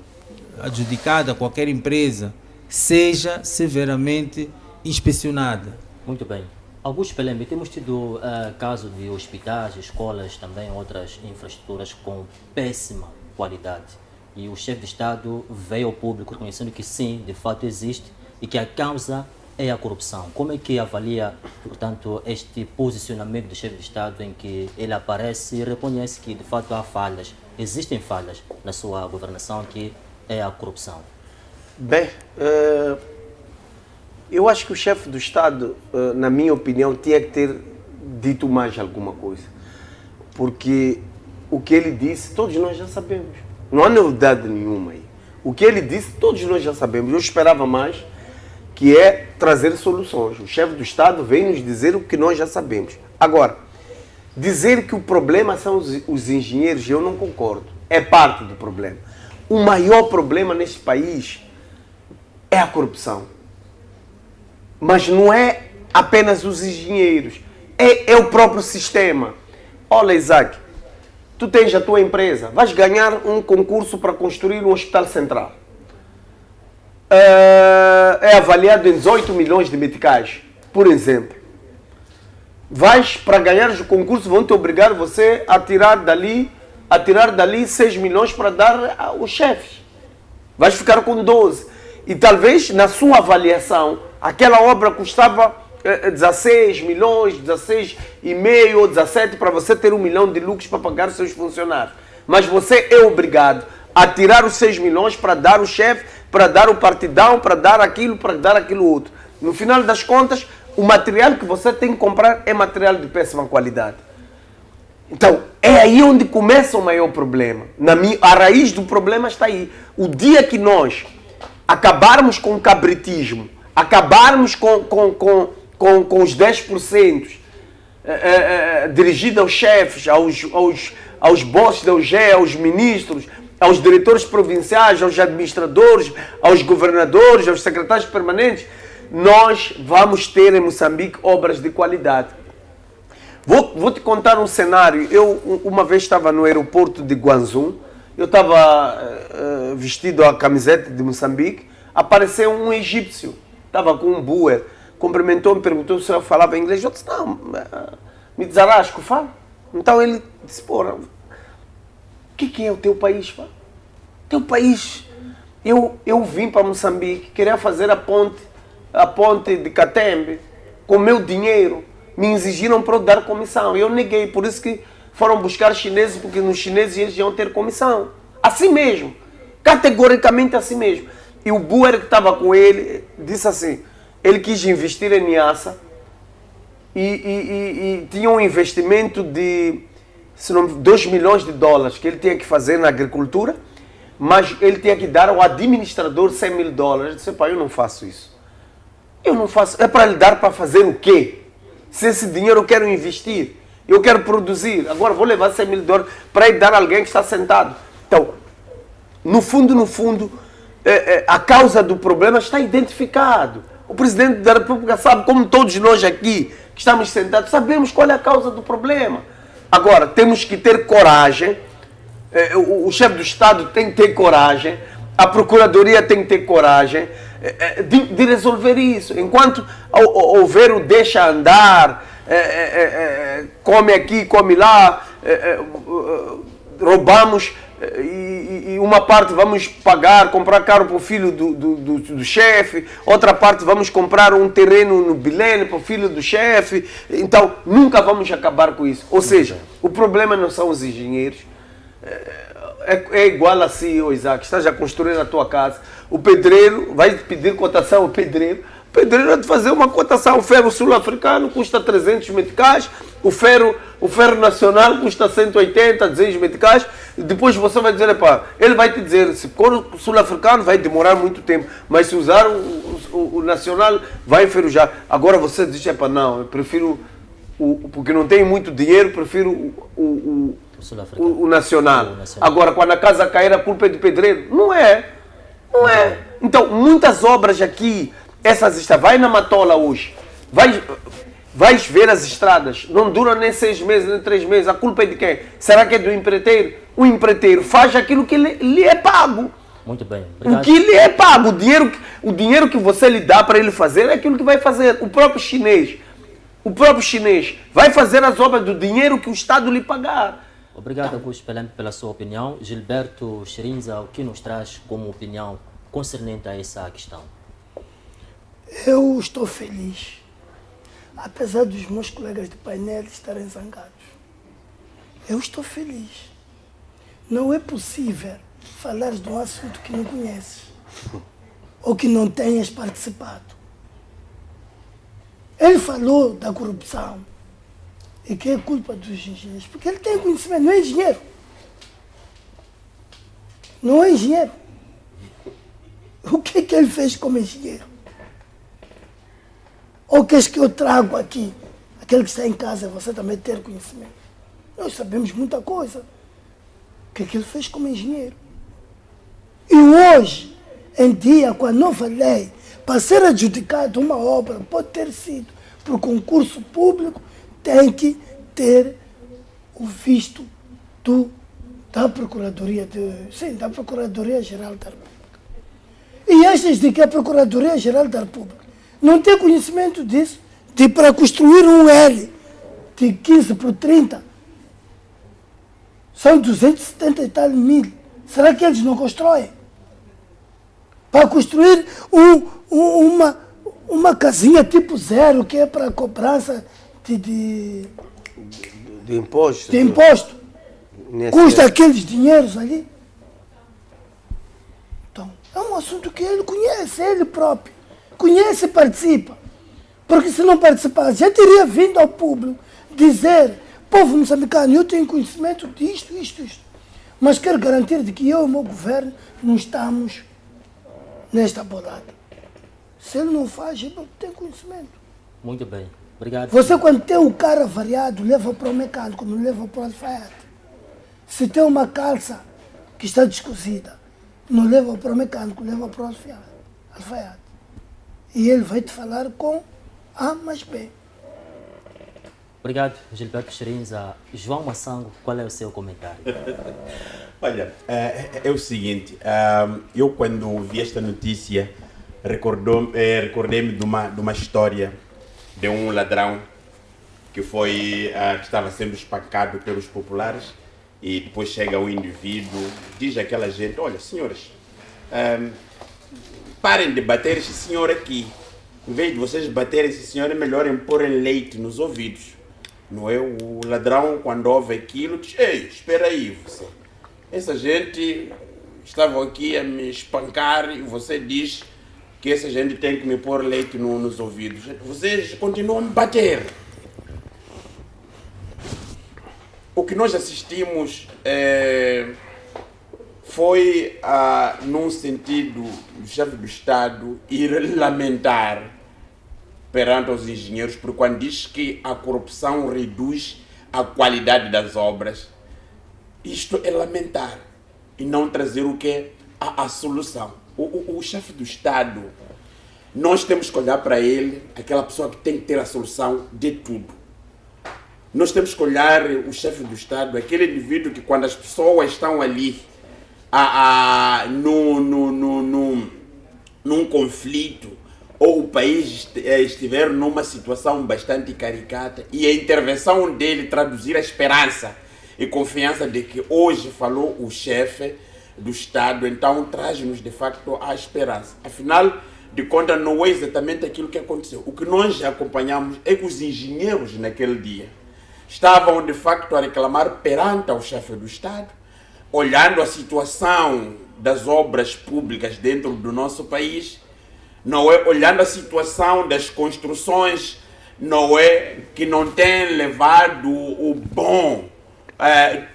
adjudicada a qualquer empresa seja severamente inspecionada. Muito bem. Augusto Pelembe, temos tido casos de hospitais, escolas, também outras infraestruturas com péssima qualidade. E o chefe de Estado veio ao público reconhecendo que sim, de fato existe, e que a causa é a corrupção. Como é que avalia, portanto, este posicionamento do chefe de Estado em que ele aparece e reconhece que de fato há falhas, existem falhas na sua governação, que é a corrupção? Bem, eu acho que o chefe do Estado, na minha opinião, tinha que ter dito mais alguma coisa. Porque o que ele disse, todos nós já sabemos. Não há novidade nenhuma aí. O que ele disse, todos nós já sabemos. Eu esperava mais, que é trazer soluções. O chefe do Estado vem nos dizer o que nós já sabemos. Agora, dizer que o problema são os engenheiros, eu não concordo. É parte do problema. O maior problema neste país é a corrupção. Mas não é apenas os engenheiros, é o próprio sistema. Olha, Isaac, tu tens a tua empresa, vais ganhar um concurso para construir um hospital central. É avaliado em 18 milhões de meticais, por exemplo. Vais, para ganhar o concurso, vão te obrigar você a tirar dali 6 milhões para dar aos chefes. Vais ficar com 12. E talvez, na sua avaliação, aquela obra custava 16 milhões, 16,5 ou 17 para você ter 1 milhão de lucros para pagar os seus funcionários. Mas você é obrigado a tirar os 6 milhões para dar o chefe, para dar o partidão, para dar aquilo outro. No final das contas, o material que você tem que comprar é material de péssima qualidade. Então, é aí onde começa o maior problema. A raiz do problema está aí. O dia que nós acabarmos com o cabritismo, acabarmos com os 10% dirigido aos chefes, aos bosses da UGE, aos ministros, aos diretores provinciais, aos administradores, aos governadores, aos secretários permanentes, nós vamos ter em Moçambique obras de qualidade. Vou te contar um cenário. Eu uma vez estava no aeroporto de Guanzum, eu estava vestido a camiseta de Moçambique, apareceu um egípcio, estava com um buer, cumprimentou-me, perguntou se eu falava inglês. Eu disse, não, me desarasco, fala. Então ele disse, porra, o que é o teu país? Fala? Teu país, eu vim para Moçambique, queria fazer a ponte de Catembe, com meu dinheiro, me exigiram para eu dar comissão, eu neguei, por isso que foram buscar chineses, porque nos chineses eles iam ter comissão, assim mesmo, categoricamente assim mesmo. E o buer que estava com ele disse assim, ele quis investir em Niassa e tinha um investimento de 2 milhões de dólares que ele tinha que fazer na agricultura, mas ele tinha que dar ao administrador 100 mil dólares. Eu disse, pai, eu não faço isso. Eu não faço. É para lhe dar para fazer o quê? Se esse dinheiro eu quero investir, eu quero produzir, agora vou levar 100 mil dólares para ir dar a alguém que está sentado. Então, no fundo, a causa do problema está identificado. O presidente da República sabe, como todos nós aqui que estamos sentados, sabemos qual é a causa do problema. Agora, temos que ter coragem, o chefe do Estado tem que ter coragem, a Procuradoria tem que ter coragem de resolver isso. Enquanto houver o deixa andar, come aqui, come lá, roubamos e uma parte vamos comprar carro para o filho do chefe, outra parte vamos comprar um terreno no Bilene para o filho do chefe. Então, nunca vamos acabar com isso. Ou seja, o problema não são os engenheiros. É igual assim, Isaac, estás a construir a tua casa, o pedreiro vai pedir cotação ao pedreiro pedreiro de fazer uma cotação. O ferro sul-africano custa 300 meticais, o ferro nacional custa 180, 200 meticais. Depois você vai dizer, epá, ele vai te dizer, se for o sul-africano vai demorar muito tempo, mas se usar o nacional vai enferrujar. Agora você diz, epá, não, eu prefiro, porque não tenho muito dinheiro, prefiro o nacional. Agora, quando a casa cair, a culpa é do pedreiro. Não é. Não é. Então, muitas obras aqui, essas estradas, vai na Matola hoje, vais ver as estradas, não duram nem 6 meses, nem 3 meses, a culpa é de quem? Será que é do empreiteiro? O empreiteiro faz aquilo que lhe é pago. Muito bem, obrigado. O que lhe é pago, o dinheiro que você lhe dá para ele fazer é aquilo que vai fazer. O próprio chinês vai fazer as obras do dinheiro que o Estado lhe pagar. Obrigado, Augusto Pelente, pela sua opinião. Gilberto Sherinza, o que nos traz como opinião concernente a essa questão? Eu estou feliz, apesar dos meus colegas de painel estarem zangados. Eu estou feliz. Não é possível falar de um assunto que não conheces ou que não tenhas participado. Ele falou da corrupção e que é culpa dos engenheiros, porque ele tem conhecimento, não é engenheiro. Não é engenheiro. O que é que ele fez como engenheiro? Ou queres que eu trago aqui, aquele que está em casa, você também ter conhecimento? Nós sabemos muita coisa. O que é que ele fez como engenheiro? E hoje em dia, com a nova lei, para ser adjudicado uma obra, pode ter sido por concurso público, tem que ter o visto da da Procuradoria-Geral da República. E estas de que a Procuradoria-Geral da República não tem conhecimento disso, de para construir um L de 15 por 30, são 270 e tal mil. Será que eles não constroem? Para construir uma casinha tipo zero, que é para cobrança de imposto. Custa aqueles dinheiros ali. Então, é um assunto que ele conhece, ele próprio. Conhece e participa. Porque se não participasse, já teria vindo ao público dizer, povo moçambicano, eu tenho conhecimento disto, isto. Mas quero garantir de que eu e o meu governo não estamos nesta bolada. Se ele não faz, ele não tem conhecimento. Muito bem, obrigado. Você, quando tem um carro avariado, leva para o mecânico, não leva para o alfaiate. Se tem uma calça que está descosida, não leva para o mecânico, leva para o alfaiate. E ele vai te falar com A mais B. Obrigado, Gilberto Sherinza. João Massango, qual é o seu comentário? Olha, é o seguinte, eu quando vi esta notícia recordei-me de uma história de um ladrão que estava sendo espancado pelos populares e depois chega um indivíduo, diz àquela gente, olha senhores, parem de bater esse senhor aqui, em vez de vocês baterem esse senhor é melhor imporem leite nos ouvidos. Não é? O ladrão, quando ouve aquilo, diz, ei, espera aí, você. Essa gente estava aqui a me espancar e você diz que essa gente tem que me pôr leite nos ouvidos. Vocês continuam a me bater. O que nós assistimos foi, num sentido, o chefe do Estado ir lamentar perante os engenheiros, porque quando diz que a corrupção reduz a qualidade das obras, isto é lamentar e não trazer o que é a solução. O chefe do Estado, nós temos que olhar para ele, aquela pessoa que tem que ter a solução de tudo. Nós temos que olhar o chefe do Estado, aquele indivíduo que quando as pessoas estão ali num conflito, ou o país estiver numa situação bastante caricata e a intervenção dele traduzir a esperança e confiança de que hoje falou o chefe do Estado, então traz-nos de facto a esperança. Afinal de contas, não é exatamente aquilo que aconteceu. O que nós acompanhamos é que os engenheiros naquele dia estavam de facto a reclamar perante ao chefe do Estado, olhando a situação das obras públicas dentro do nosso país, não é? Olhando a situação das construções, não é? Que não tem levado o bom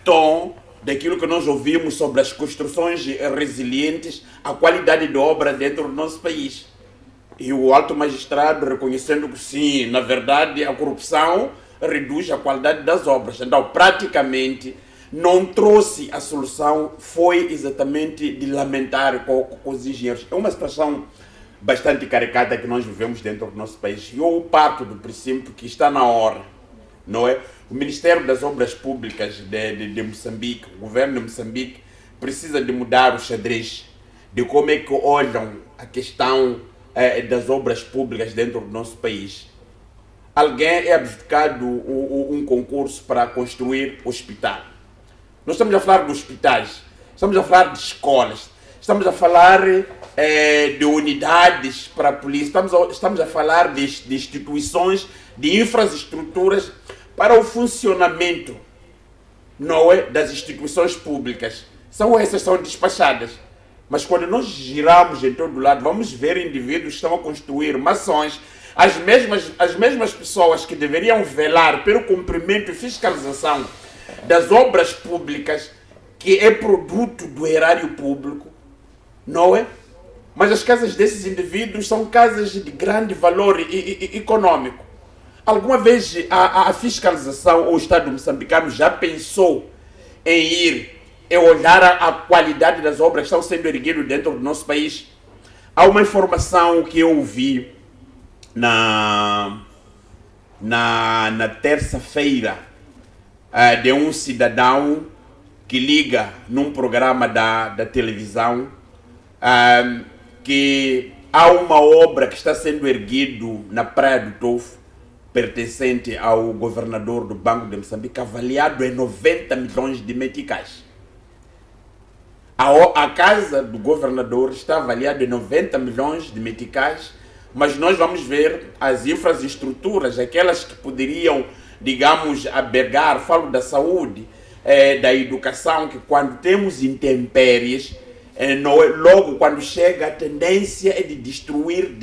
tom daquilo que nós ouvimos sobre as construções resilientes, a qualidade de obra dentro do nosso país. E o alto magistrado reconhecendo que sim, na verdade a corrupção reduz a qualidade das obras. Então, praticamente, não trouxe a solução, foi exatamente de lamentar com os engenheiros. É uma situação bastante caricata que nós vivemos dentro do nosso país. Eu parto do princípio que está na hora, não é? O Ministério das Obras Públicas de Moçambique, o governo de Moçambique, precisa de mudar o xadrez, de como é que olham a questão das obras públicas dentro do nosso país. Alguém é abdicado um concurso para construir hospital. Nós estamos a falar de hospitais, estamos a falar de escolas, estamos a falar de unidades para a polícia, estamos a falar de instituições, de infraestruturas para o funcionamento, não é, das instituições públicas. Essas são despachadas. Mas quando nós giramos em todo lado, vamos ver indivíduos que estão a construir mações, as mesmas pessoas que deveriam velar pelo cumprimento e fiscalização das obras públicas, que é produto do erário público, não é? Mas as casas desses indivíduos são casas de grande valor econômico. Alguma vez a fiscalização ou o Estado moçambicano já pensou em ir olhar a qualidade das obras que estão sendo erguidas dentro do nosso país? Há uma informação que eu ouvi na terça-feira de um cidadão que liga num programa da televisão que há uma obra que está sendo erguida na Praia do Tofo, pertencente ao governador do Banco de Moçambique, avaliado em 90 milhões de meticais. A casa do governador está avaliada em 90 milhões de meticais, mas nós vamos ver as infraestruturas, aquelas que poderiam, digamos, albergar, falo da saúde, da educação, que quando temos intempéries, logo quando chega a tendência é de destruir,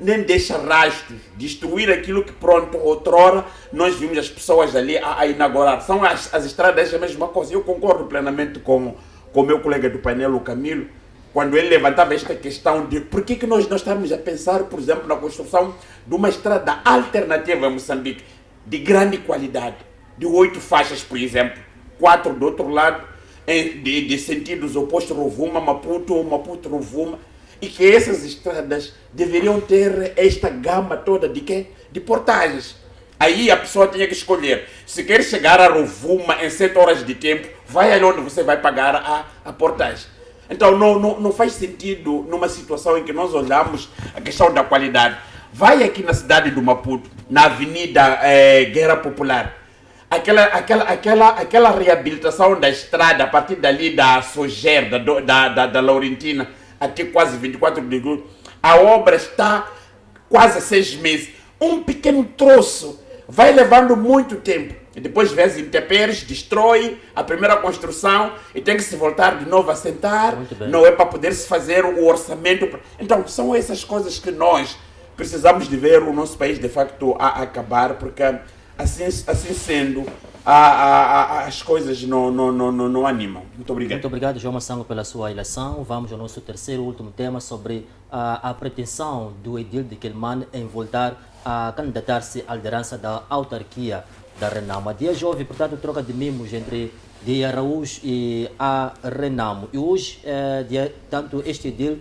nem deixa rastros, destruir aquilo que pronto, outrora, nós vimos as pessoas ali a inaugurar. São as estradas, é a mesma coisa. Eu concordo plenamente com o meu colega do painel, o Camilo, quando ele levantava esta questão de por que nós estamos a pensar, por exemplo, na construção de uma estrada alternativa em Moçambique, de grande qualidade, de 8 faixas, por exemplo, 4 do outro lado, de sentidos opostos, Rovuma, Maputo ou Maputo-Rovuma, e que essas estradas deveriam ter esta gama toda de quê? De portagens. Aí a pessoa tinha que escolher. Se quer chegar a Rovuma em 7 horas de tempo, vai ali onde você vai pagar a portagem. Então não faz sentido numa situação em que nós olhamos a questão da qualidade. Vai aqui na cidade do Maputo, na Avenida Guerra Popular. Aquela reabilitação da estrada a partir dali da Soger, da Laurentina, até quase 24 de julho, a obra está quase 6 meses. Um pequeno troço vai levando muito tempo. E depois vem as intempéries, destrói a primeira construção e tem que se voltar de novo a sentar. Não é para poder se fazer o orçamento. Então, são essas coisas que nós precisamos de ver o nosso país de facto a acabar, porque assim sendo, as coisas não animam. Muito obrigado. Muito obrigado, João Massango, pela sua eleição. Vamos ao nosso terceiro e último tema sobre a pretensão do edil de Quelimane em voltar a candidatar-se à liderança da autarquia da Renamo. A dia houve, portanto, troca de mimos entre de Araújo e a Renamo. E hoje, tanto este edil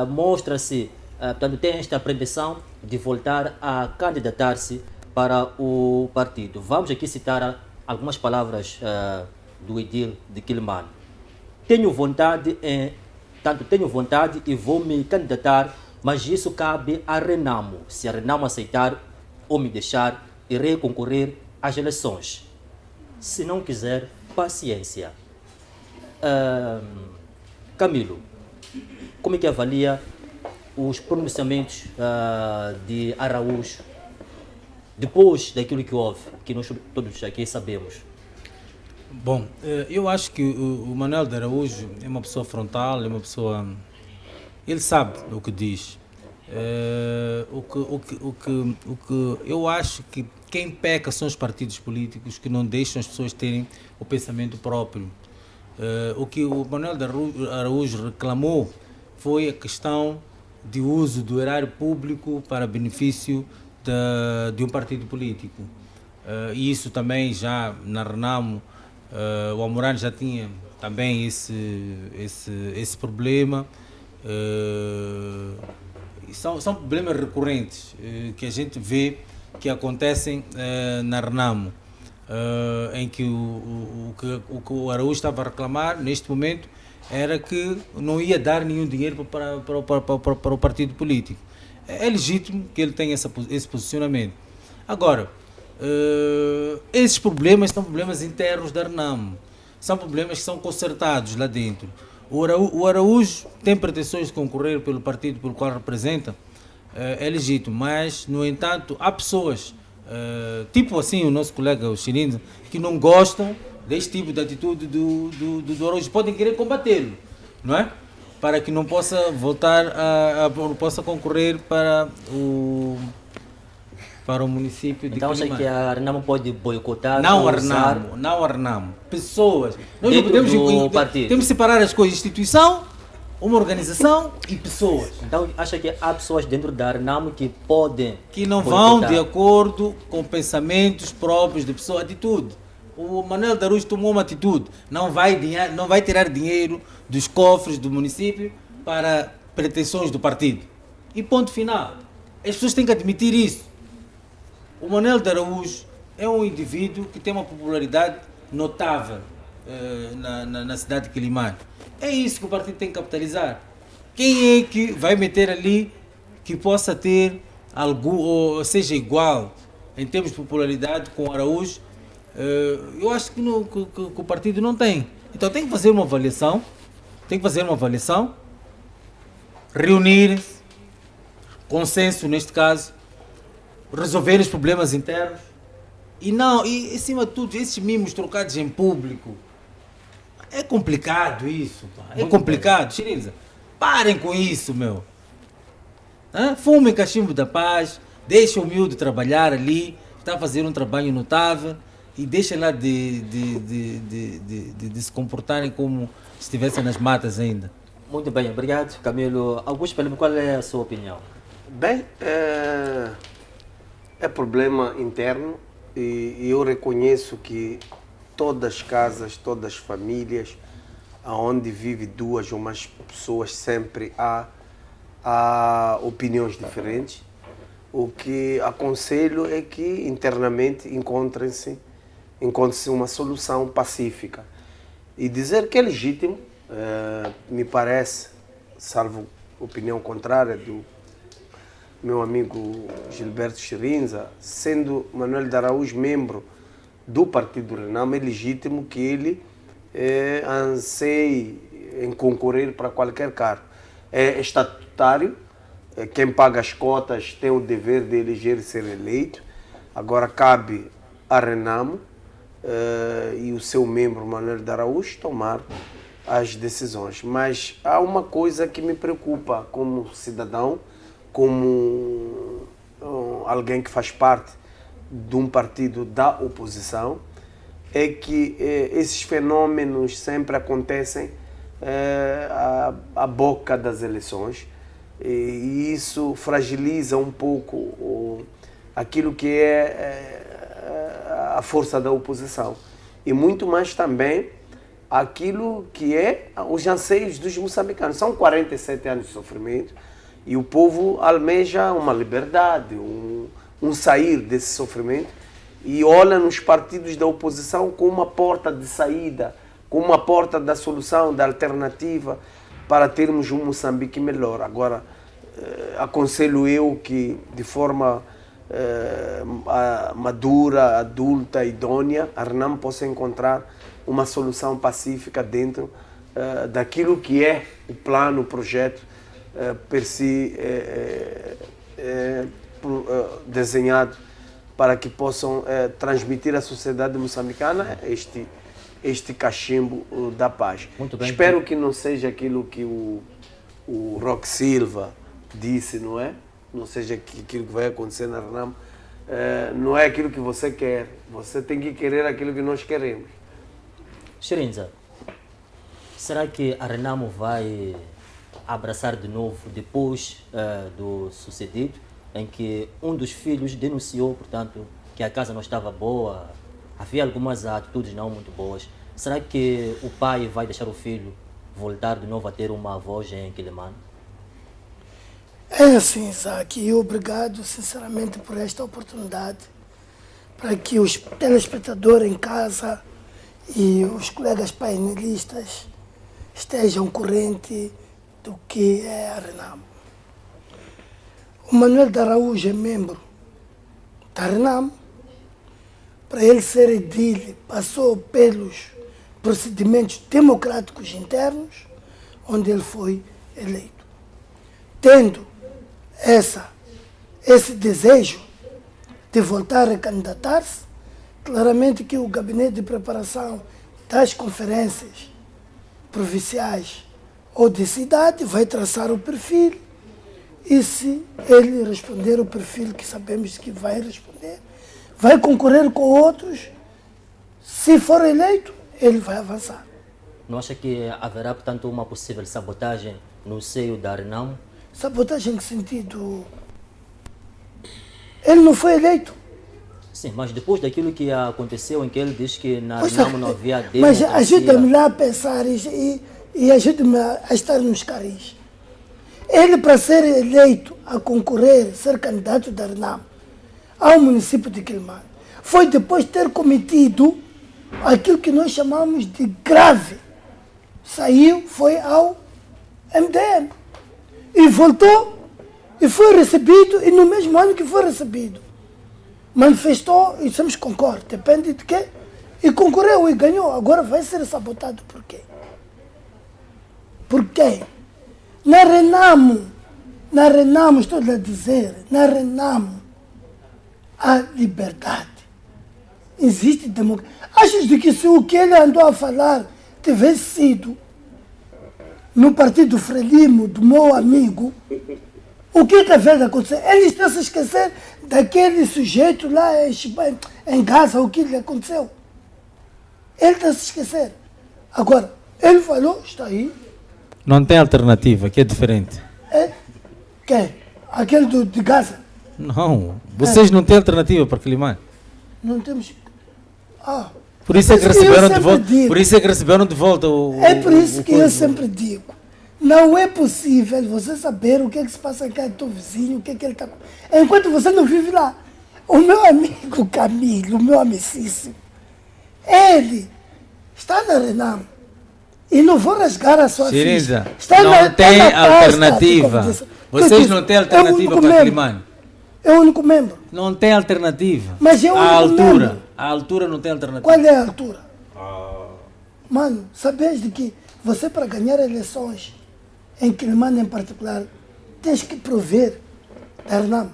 mostra-se, portanto, tem esta pretensão de voltar a candidatar-se para o partido. Vamos aqui citar algumas palavras do edil de Quelimane. Tenho vontade e vou me candidatar, mas isso cabe a Renamo. Se a Renamo aceitar ou me deixar, irei concorrer às eleições. Se não quiser, paciência. Camilo, como é que avalia os pronunciamentos de Araújo depois daquilo que houve, que nós todos aqui sabemos? Bom, eu acho que o Manuel de Araújo é uma pessoa frontal, é uma pessoa ele sabe o que diz. O que eu acho que quem peca são os partidos políticos que não deixam as pessoas terem o pensamento próprio. O que o Manuel Araújo reclamou foi a questão de uso do erário público para benefício de um partido político. E isso também já na Renamo, o Amorano já tinha também esse problema. São problemas recorrentes que a gente vê que acontecem na Renamo, em que o que o Araújo estava a reclamar neste momento era que não ia dar nenhum dinheiro para o partido político. É legítimo que ele tenha esse posicionamento. Agora, esses problemas são problemas internos da Renamo, são problemas que são consertados lá dentro. O Araújo tem pretensões de concorrer pelo partido pelo qual representa, é legítimo, mas, no entanto, há pessoas, tipo assim o nosso colega o Chirinza, que não gostam deste tipo de atitude do Araújo, podem querer combatê-lo, não é? Para que não possa voltar possa concorrer para o município de Então acha Quelimane. que a Renamo pode boicotar? Não ou a Renamo. Pessoas. Nós não Dentro podemos do partido. temos que separar as coisas, instituição, uma organização e pessoas. Então acha que há pessoas dentro da Renamo que podem Que não vão boicotar? de acordo com pensamentos próprios de pessoa, atitude. O Manuel Araújo tomou uma atitude, não vai tirar dinheiro dos cofres do município para pretensões do partido. E ponto final. As pessoas têm que admitir isso. O Manuel Araújo é um indivíduo que tem uma popularidade notável na cidade de Quelimane. É isso que o partido tem que capitalizar. Quem é que vai meter ali que possa ter algo, ou seja igual em termos de popularidade com o Araújo? Eu acho que o partido não tem. Então tem que fazer uma avaliação, reunir-se, consenso neste caso, resolver os problemas internos e acima de tudo, esses mimos trocados em público. É complicado isso, pá. É complicado, Chirinza. Parem com isso, meu. Fumem cachimbo da paz, deixem o miúdo trabalhar ali, está a fazer um trabalho notável e deixem lá de se comportarem como se estivessem nas matas ainda. Muito bem, obrigado, Camilo. Augusto, qual é a sua opinião? Bem, é problema interno e eu reconheço que todas as casas, todas as famílias, onde vive duas ou mais pessoas, sempre há opiniões diferentes. O que aconselho é que internamente encontre-se uma solução pacífica. E dizer que é legítimo, me parece, salvo opinião contrária do meu amigo Gilberto Chirinza, sendo Manuel Araújo membro do Partido Renamo, é legítimo que ele anseie em concorrer para qualquer cargo. É estatutário, quem paga as cotas tem o dever de eleger e ser eleito. Agora cabe a Renamo e o seu membro Manuel Araújo tomar as decisões. Mas há uma coisa que me preocupa como cidadão, como alguém que faz parte de um partido da oposição, é que esses fenômenos sempre acontecem à boca das eleições e isso fragiliza um pouco aquilo que é a força da oposição e muito mais também aquilo que é os anseios dos moçambicanos. São 47 anos de sofrimento e o povo almeja uma liberdade, um sair desse sofrimento e olha nos partidos da oposição como uma porta de saída, como uma porta da solução, da alternativa para termos um Moçambique melhor. Agora, aconselho eu que de forma madura, adulta, idônea, a Renamo possa encontrar uma solução pacífica dentro daquilo que é o plano, o projeto per si desenhado para que possam transmitir à sociedade moçambicana este cachimbo da paz. Muito bem. Espero que não seja aquilo que o o Roque Silva disse, não é? Não seja aquilo que vai acontecer na Renamo, não é aquilo que você quer. Você tem que querer aquilo que nós queremos. Shrinza, será que a Renamo vai abraçar de novo depois do sucedido, em que um dos filhos denunciou, portanto, que a casa não estava boa, havia algumas atitudes não muito boas? Será que o pai vai deixar o filho voltar de novo a ter uma voz em Quilimane? É assim, Isaac, e obrigado sinceramente por esta oportunidade, para que os telespectadores em casa e os colegas painelistas estejam correntes do que é a Renamo. O Manuel de Araújo é membro da Renamo. Para ele ser edil, passou pelos procedimentos democráticos internos, onde ele foi eleito. Tendo esse desejo de voltar a candidatar-se, claramente que o gabinete de preparação das conferências provinciais ou de cidade vai traçar o perfil, e se ele responder o perfil que sabemos que vai responder, vai concorrer com outros. Se for eleito, ele vai avançar. Não acha que haverá, portanto, uma possível sabotagem no seio da Renamo? Sabotagem em que sentido? Ele não foi eleito. Sim, mas depois daquilo que aconteceu, em que ele diz que na Renamo não havia democracia... Mas ajuda-me lá a pensar e ajuda-me a estar nos caris. Ele, para ser eleito a concorrer, ser candidato da Renamo ao município de Quilimane, foi depois de ter cometido aquilo que nós chamamos de grave. Saiu, foi ao MDM e voltou e foi recebido, e no mesmo ano que foi recebido manifestou, e somos concordes, depende de quê, e concorreu e ganhou. Agora vai ser sabotado por quê? Por quê? Na Renamo, estou a dizer, na Renamo há liberdade. Existe democracia. Achas de que se o que ele andou a falar tivesse sido no partido Frelimo, do meu amigo, o que havia de acontecer? Ele está a se esquecer daquele sujeito lá em Gaza, o que lhe aconteceu. Ele está a se esquecer. Agora, ele falou, está aí. Não tem alternativa, que é diferente. Quem? Aquele de Gaza? Não, vocês não têm alternativa para Quilimane. Não temos... Por isso é que receberam de volta. Digo, por isso é que receberam de volta o. É por isso que eu sempre digo. Não é possível você saber o que é que se passa aqui do teu vizinho, o que é que ele está... Enquanto você não vive lá. O meu amigo Camilo, o meu amicíssimo, ele está na Renamo. E não vou rasgar a sua Shrinza, ficha. não tem alternativa. Vocês não têm alternativa para Quilimane. É o único membro. Não tem alternativa. Mas é o único membro. A altura não tem alternativa. Qual é a altura? Mano, sabes de que você, para ganhar eleições em Quilimane em particular, tens que prover da Renamo.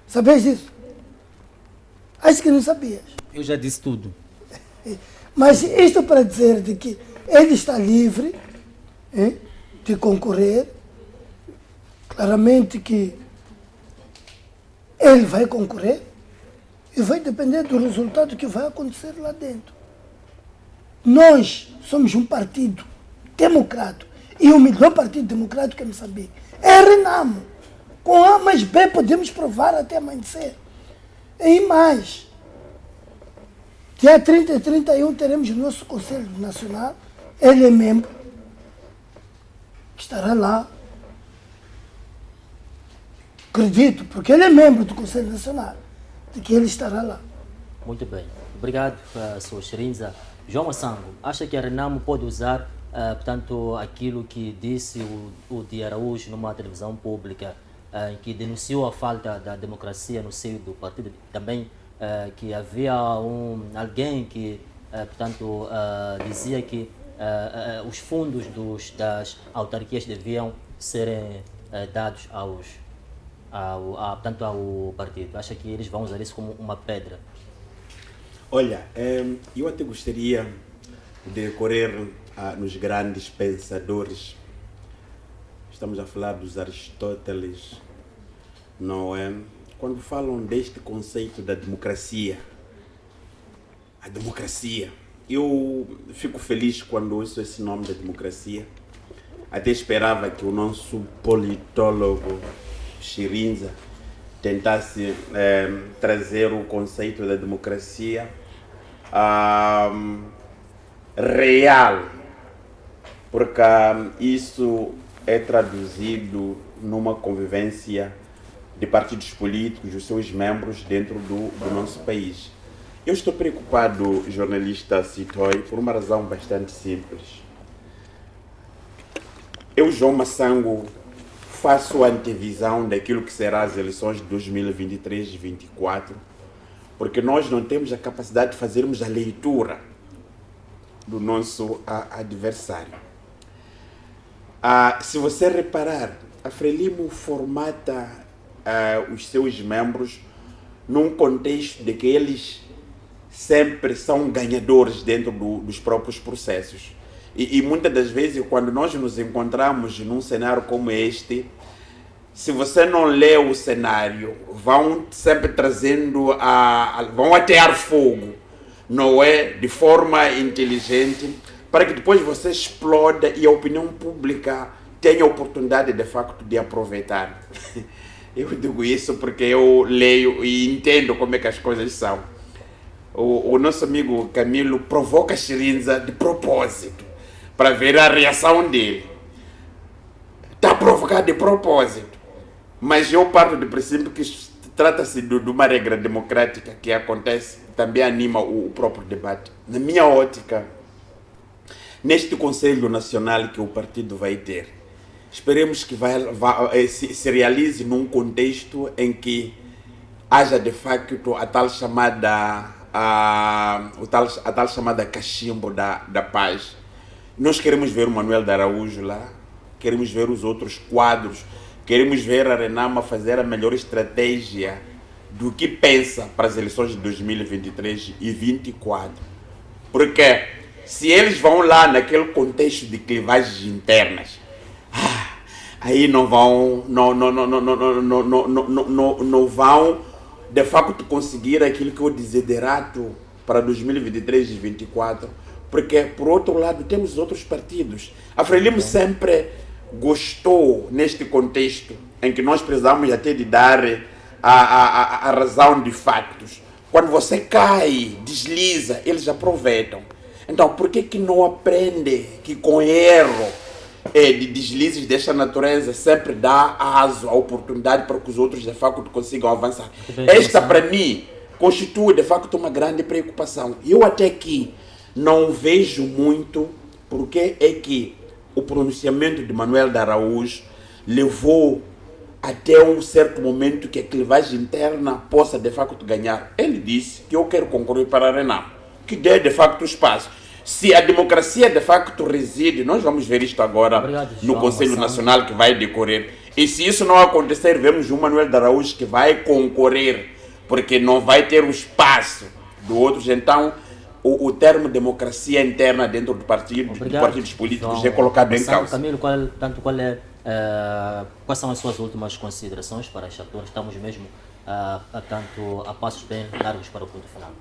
Sabes disso? Acho que não sabias. Eu já disse tudo. Mas isto para dizer de que ele está livre de concorrer. Claramente que ele vai concorrer e vai depender do resultado que vai acontecer lá dentro. Nós somos um partido democrático e o melhor partido democrático é Moçambique. É Renamo. Com A mais B podemos provar até amanhecer. E mais, dia 30 e 31 teremos o nosso Conselho Nacional. Ele é membro, que estará lá. Acredito, porque ele é membro do Conselho Nacional, de que ele estará lá. Muito bem. Obrigado, Sr. Shrinza. João Massango, acha que a Renamo pode usar, portanto, aquilo que disse o de Araújo numa televisão pública, em que denunciou a falta da democracia no seio do partido, também que havia alguém que, portanto, dizia que os fundos das autarquias deviam serem dados portanto, ao partido. Acha que eles vão usar isso como uma pedra? Olha, eu até gostaria de recorrer nos grandes pensadores estamos a falar dos Aristóteles, não é? Quando falam deste conceito da democracia, a democracia, eu fico feliz quando ouço esse nome da democracia. Até esperava que o nosso politólogo Chirinza tentasse trazer o conceito da democracia real, porque isso é traduzido numa convivência de partidos políticos, os seus membros dentro do nosso país. Eu estou preocupado, jornalista Citói, por uma razão bastante simples. Eu, João Massango, faço a antevisão daquilo que será as eleições de 2023 e 2024, porque nós não temos a capacidade de fazermos a leitura do nosso adversário. Se você reparar, a Frelimo formata os seus membros num contexto de que eles sempre são ganhadores dentro dos próprios processos. E muitas das vezes, quando nós nos encontramos num cenário como este, se você não lê o cenário, vão sempre trazendo, vão atear fogo, não é? De forma inteligente, para que depois você exploda e a opinião pública tenha a oportunidade, de facto, de aproveitar. Eu digo isso porque eu leio e entendo como é que as coisas são. O nosso amigo Camilo provoca Chirinza de propósito, para ver a reação dele. Está provocado de propósito. Mas eu parto do princípio que trata-se de uma regra democrática que acontece, também anima o próprio debate. Na minha ótica, neste Conselho Nacional que o partido vai ter, esperemos que se realize num contexto em que haja de facto a tal chamada cachimbo da paz. Nós queremos ver o Manuel de Araújo lá, queremos ver os outros quadros, queremos ver a Renama fazer a melhor estratégia do que pensa para as eleições de 2023 e 2024. Porque se eles vão lá naquele contexto de clivagens internas, aí não vão de facto conseguir aquilo que eu desiderato para 2023 e 2024, porque por outro lado temos outros partidos. A Frelimo sempre gostou neste contexto em que nós precisamos até de dar a razão de factos. Quando você cai, desliza, eles aproveitam. Então, por que não aprende que com erro de deslizes desta natureza sempre dá aso, a oportunidade para que os outros de facto consigam avançar? Esta, para mim, constitui de facto uma grande preocupação. Eu até aqui não vejo muito porque é que o pronunciamento de Manuel de Araújo levou até um certo momento que a clivagem interna possa de facto ganhar. Ele disse que eu quero concorrer para a Renam, que dê de facto espaço. Se a democracia de facto reside, nós vamos ver isto agora. Obrigado, no João Conselho Nacional que vai decorrer. E se isso não acontecer, vemos o Manuel de Araújo que vai concorrer, porque não vai ter o espaço do outro. Então, o termo democracia interna dentro do partido, dos partidos políticos, é colocado em causa. Camilo, quais são as suas últimas considerações para esta altura? Estamos mesmo a passos bem largos para o ponto final.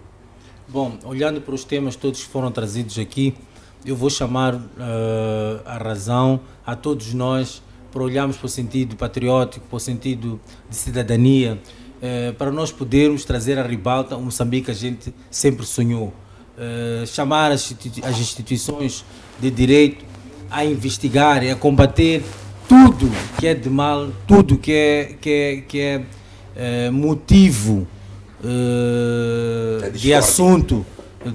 Bom, olhando para os temas todos que foram trazidos aqui, eu vou chamar a razão a todos nós para olharmos para o sentido patriótico, para o sentido de cidadania, para nós podermos trazer à ribalta o Moçambique que a gente sempre sonhou. Chamar as instituições de direito a investigar e a combater tudo que é de mal, tudo que é motivo de assunto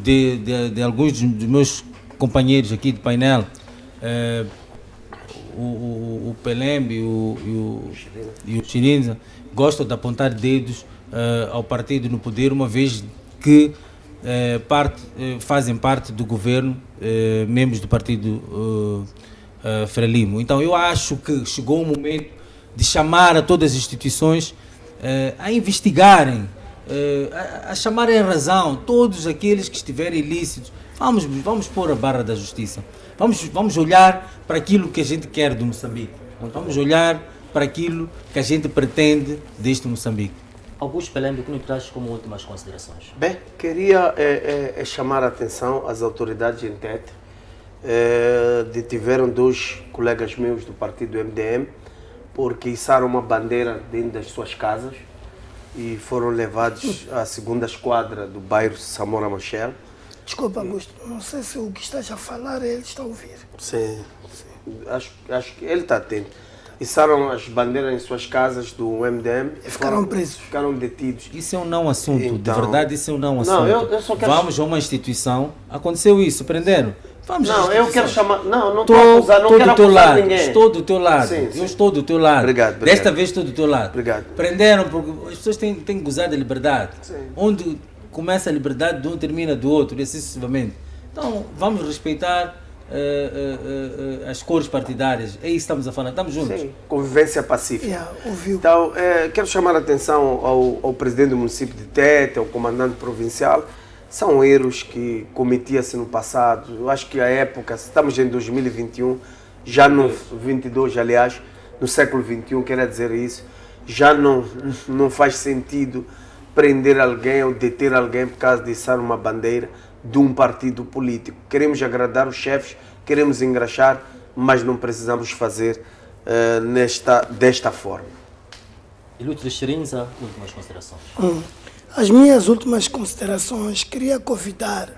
de alguns dos meus companheiros aqui de painel, o Pelembe e o Chirinza gostam de apontar dedos ao partido no poder, uma vez que fazem parte do governo, membros do partido Frelimo. Então eu acho que chegou o momento de chamar a todas as instituições a investigarem, a chamarem a razão todos aqueles que estiverem ilícitos. Vamos pôr a barra da justiça. Vamos olhar para aquilo que a gente quer do Moçambique. Vamos olhar para aquilo que a gente pretende deste Moçambique. Augusto Pelembe, o que nos traz como últimas considerações? Bem, queria chamar a atenção às autoridades em Tete. Detiveram 2 colegas meus do partido MDM porque içaram uma bandeira dentro das suas casas e foram levados à 2ª esquadra do bairro Samora Machel. Desculpa, Augusto, não sei se o que estás a falar ele está a ouvir. Sim. Acho que ele está atento. Içaram as bandeiras em suas casas do MDM E ficaram presos. Ficaram detidos. Isso é um não assunto, Então- de verdade isso é um não assunto. Não, eu só quero- Vamos a uma instituição, aconteceu isso, prenderam. Vamos à Não, eu instituição. quero chamar. Não estou a acusar, não Estou quero do teu acusar lado, ninguém. estou do teu lado. Sim, sim. Eu estou do teu lado. Obrigado. Desta vez estou do teu lado. Obrigado. Prenderam porque as pessoas têm que gozar da liberdade. Sim. Onde começa a liberdade de um, termina do outro, e assim sucessivamente. Então, vamos respeitar as cores partidárias. É isso que estamos a falar. Estamos juntos. Sim, convivência pacífica. Ouviu. Então, quero chamar a atenção ao presidente do município de Tete, ao comandante provincial. São erros que cometia-se no passado. Eu acho que a época, estamos em 2021, já no 22, aliás, no século 21, quero dizer isso, já não faz sentido prender alguém ou deter alguém por causa de içar uma bandeira de um partido político. Queremos agradar os chefes, queremos engraxar, mas não precisamos fazer desta forma. E Lúcio Xerinza, últimas considerações. As minhas últimas considerações, queria convidar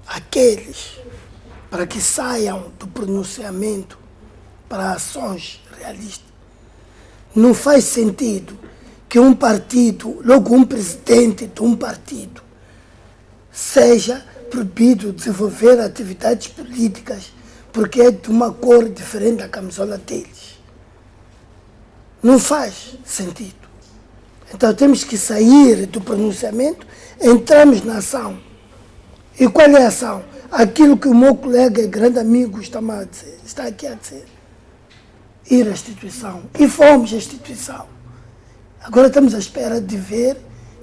aqueles para que saiam do pronunciamento para ações realistas. Não faz sentido que um partido, logo um presidente de um partido, seja proibido desenvolver atividades políticas porque é de uma cor diferente da camisola deles. Não faz sentido. Então temos que sair do pronunciamento, entramos na ação. E qual é a ação? Aquilo que o meu colega e grande amigo está aqui a dizer. Ir à instituição. E fomos à instituição. Agora estamos à espera de ver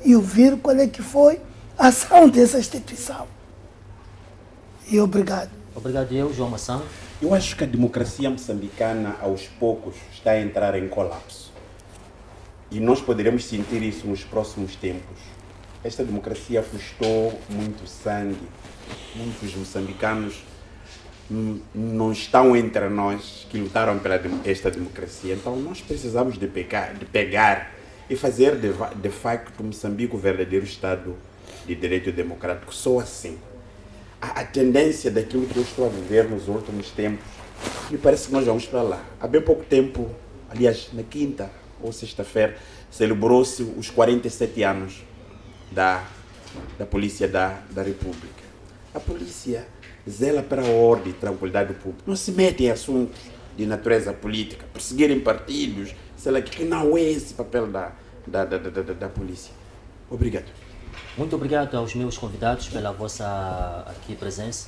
e ouvir qual é que foi a ação dessa instituição. E obrigado. Obrigado eu, João Mação. Eu acho que a democracia moçambicana, aos poucos, está a entrar em colapso. E nós poderemos sentir isso nos próximos tempos. Esta democracia custou muito sangue. Muitos moçambicanos não estão entre nós que lutaram pela esta democracia. Então nós precisamos de pegar e fazer de facto Moçambique o verdadeiro Estado de direito democrático. Só assim. A tendência daquilo que eu estou a viver nos últimos tempos, me parece que nós vamos para lá. Há bem pouco tempo, aliás, na quinta ou sexta-feira, celebrou-se os 47 anos da Polícia da República. A polícia zela para a ordem e tranquilidade do público. Não se mete em assuntos de natureza política, perseguirem partidos, sei lá, que não é esse papel da polícia. Obrigado. Muito obrigado aos meus convidados pela vossa aqui presença.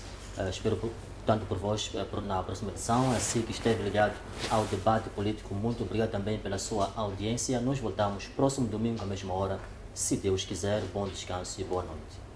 Espero tanto por vós na próxima edição, assim que esteve ligado ao debate político. Muito obrigado também pela sua audiência. Nós voltamos próximo domingo à mesma hora, se Deus quiser. Bom descanso e boa noite.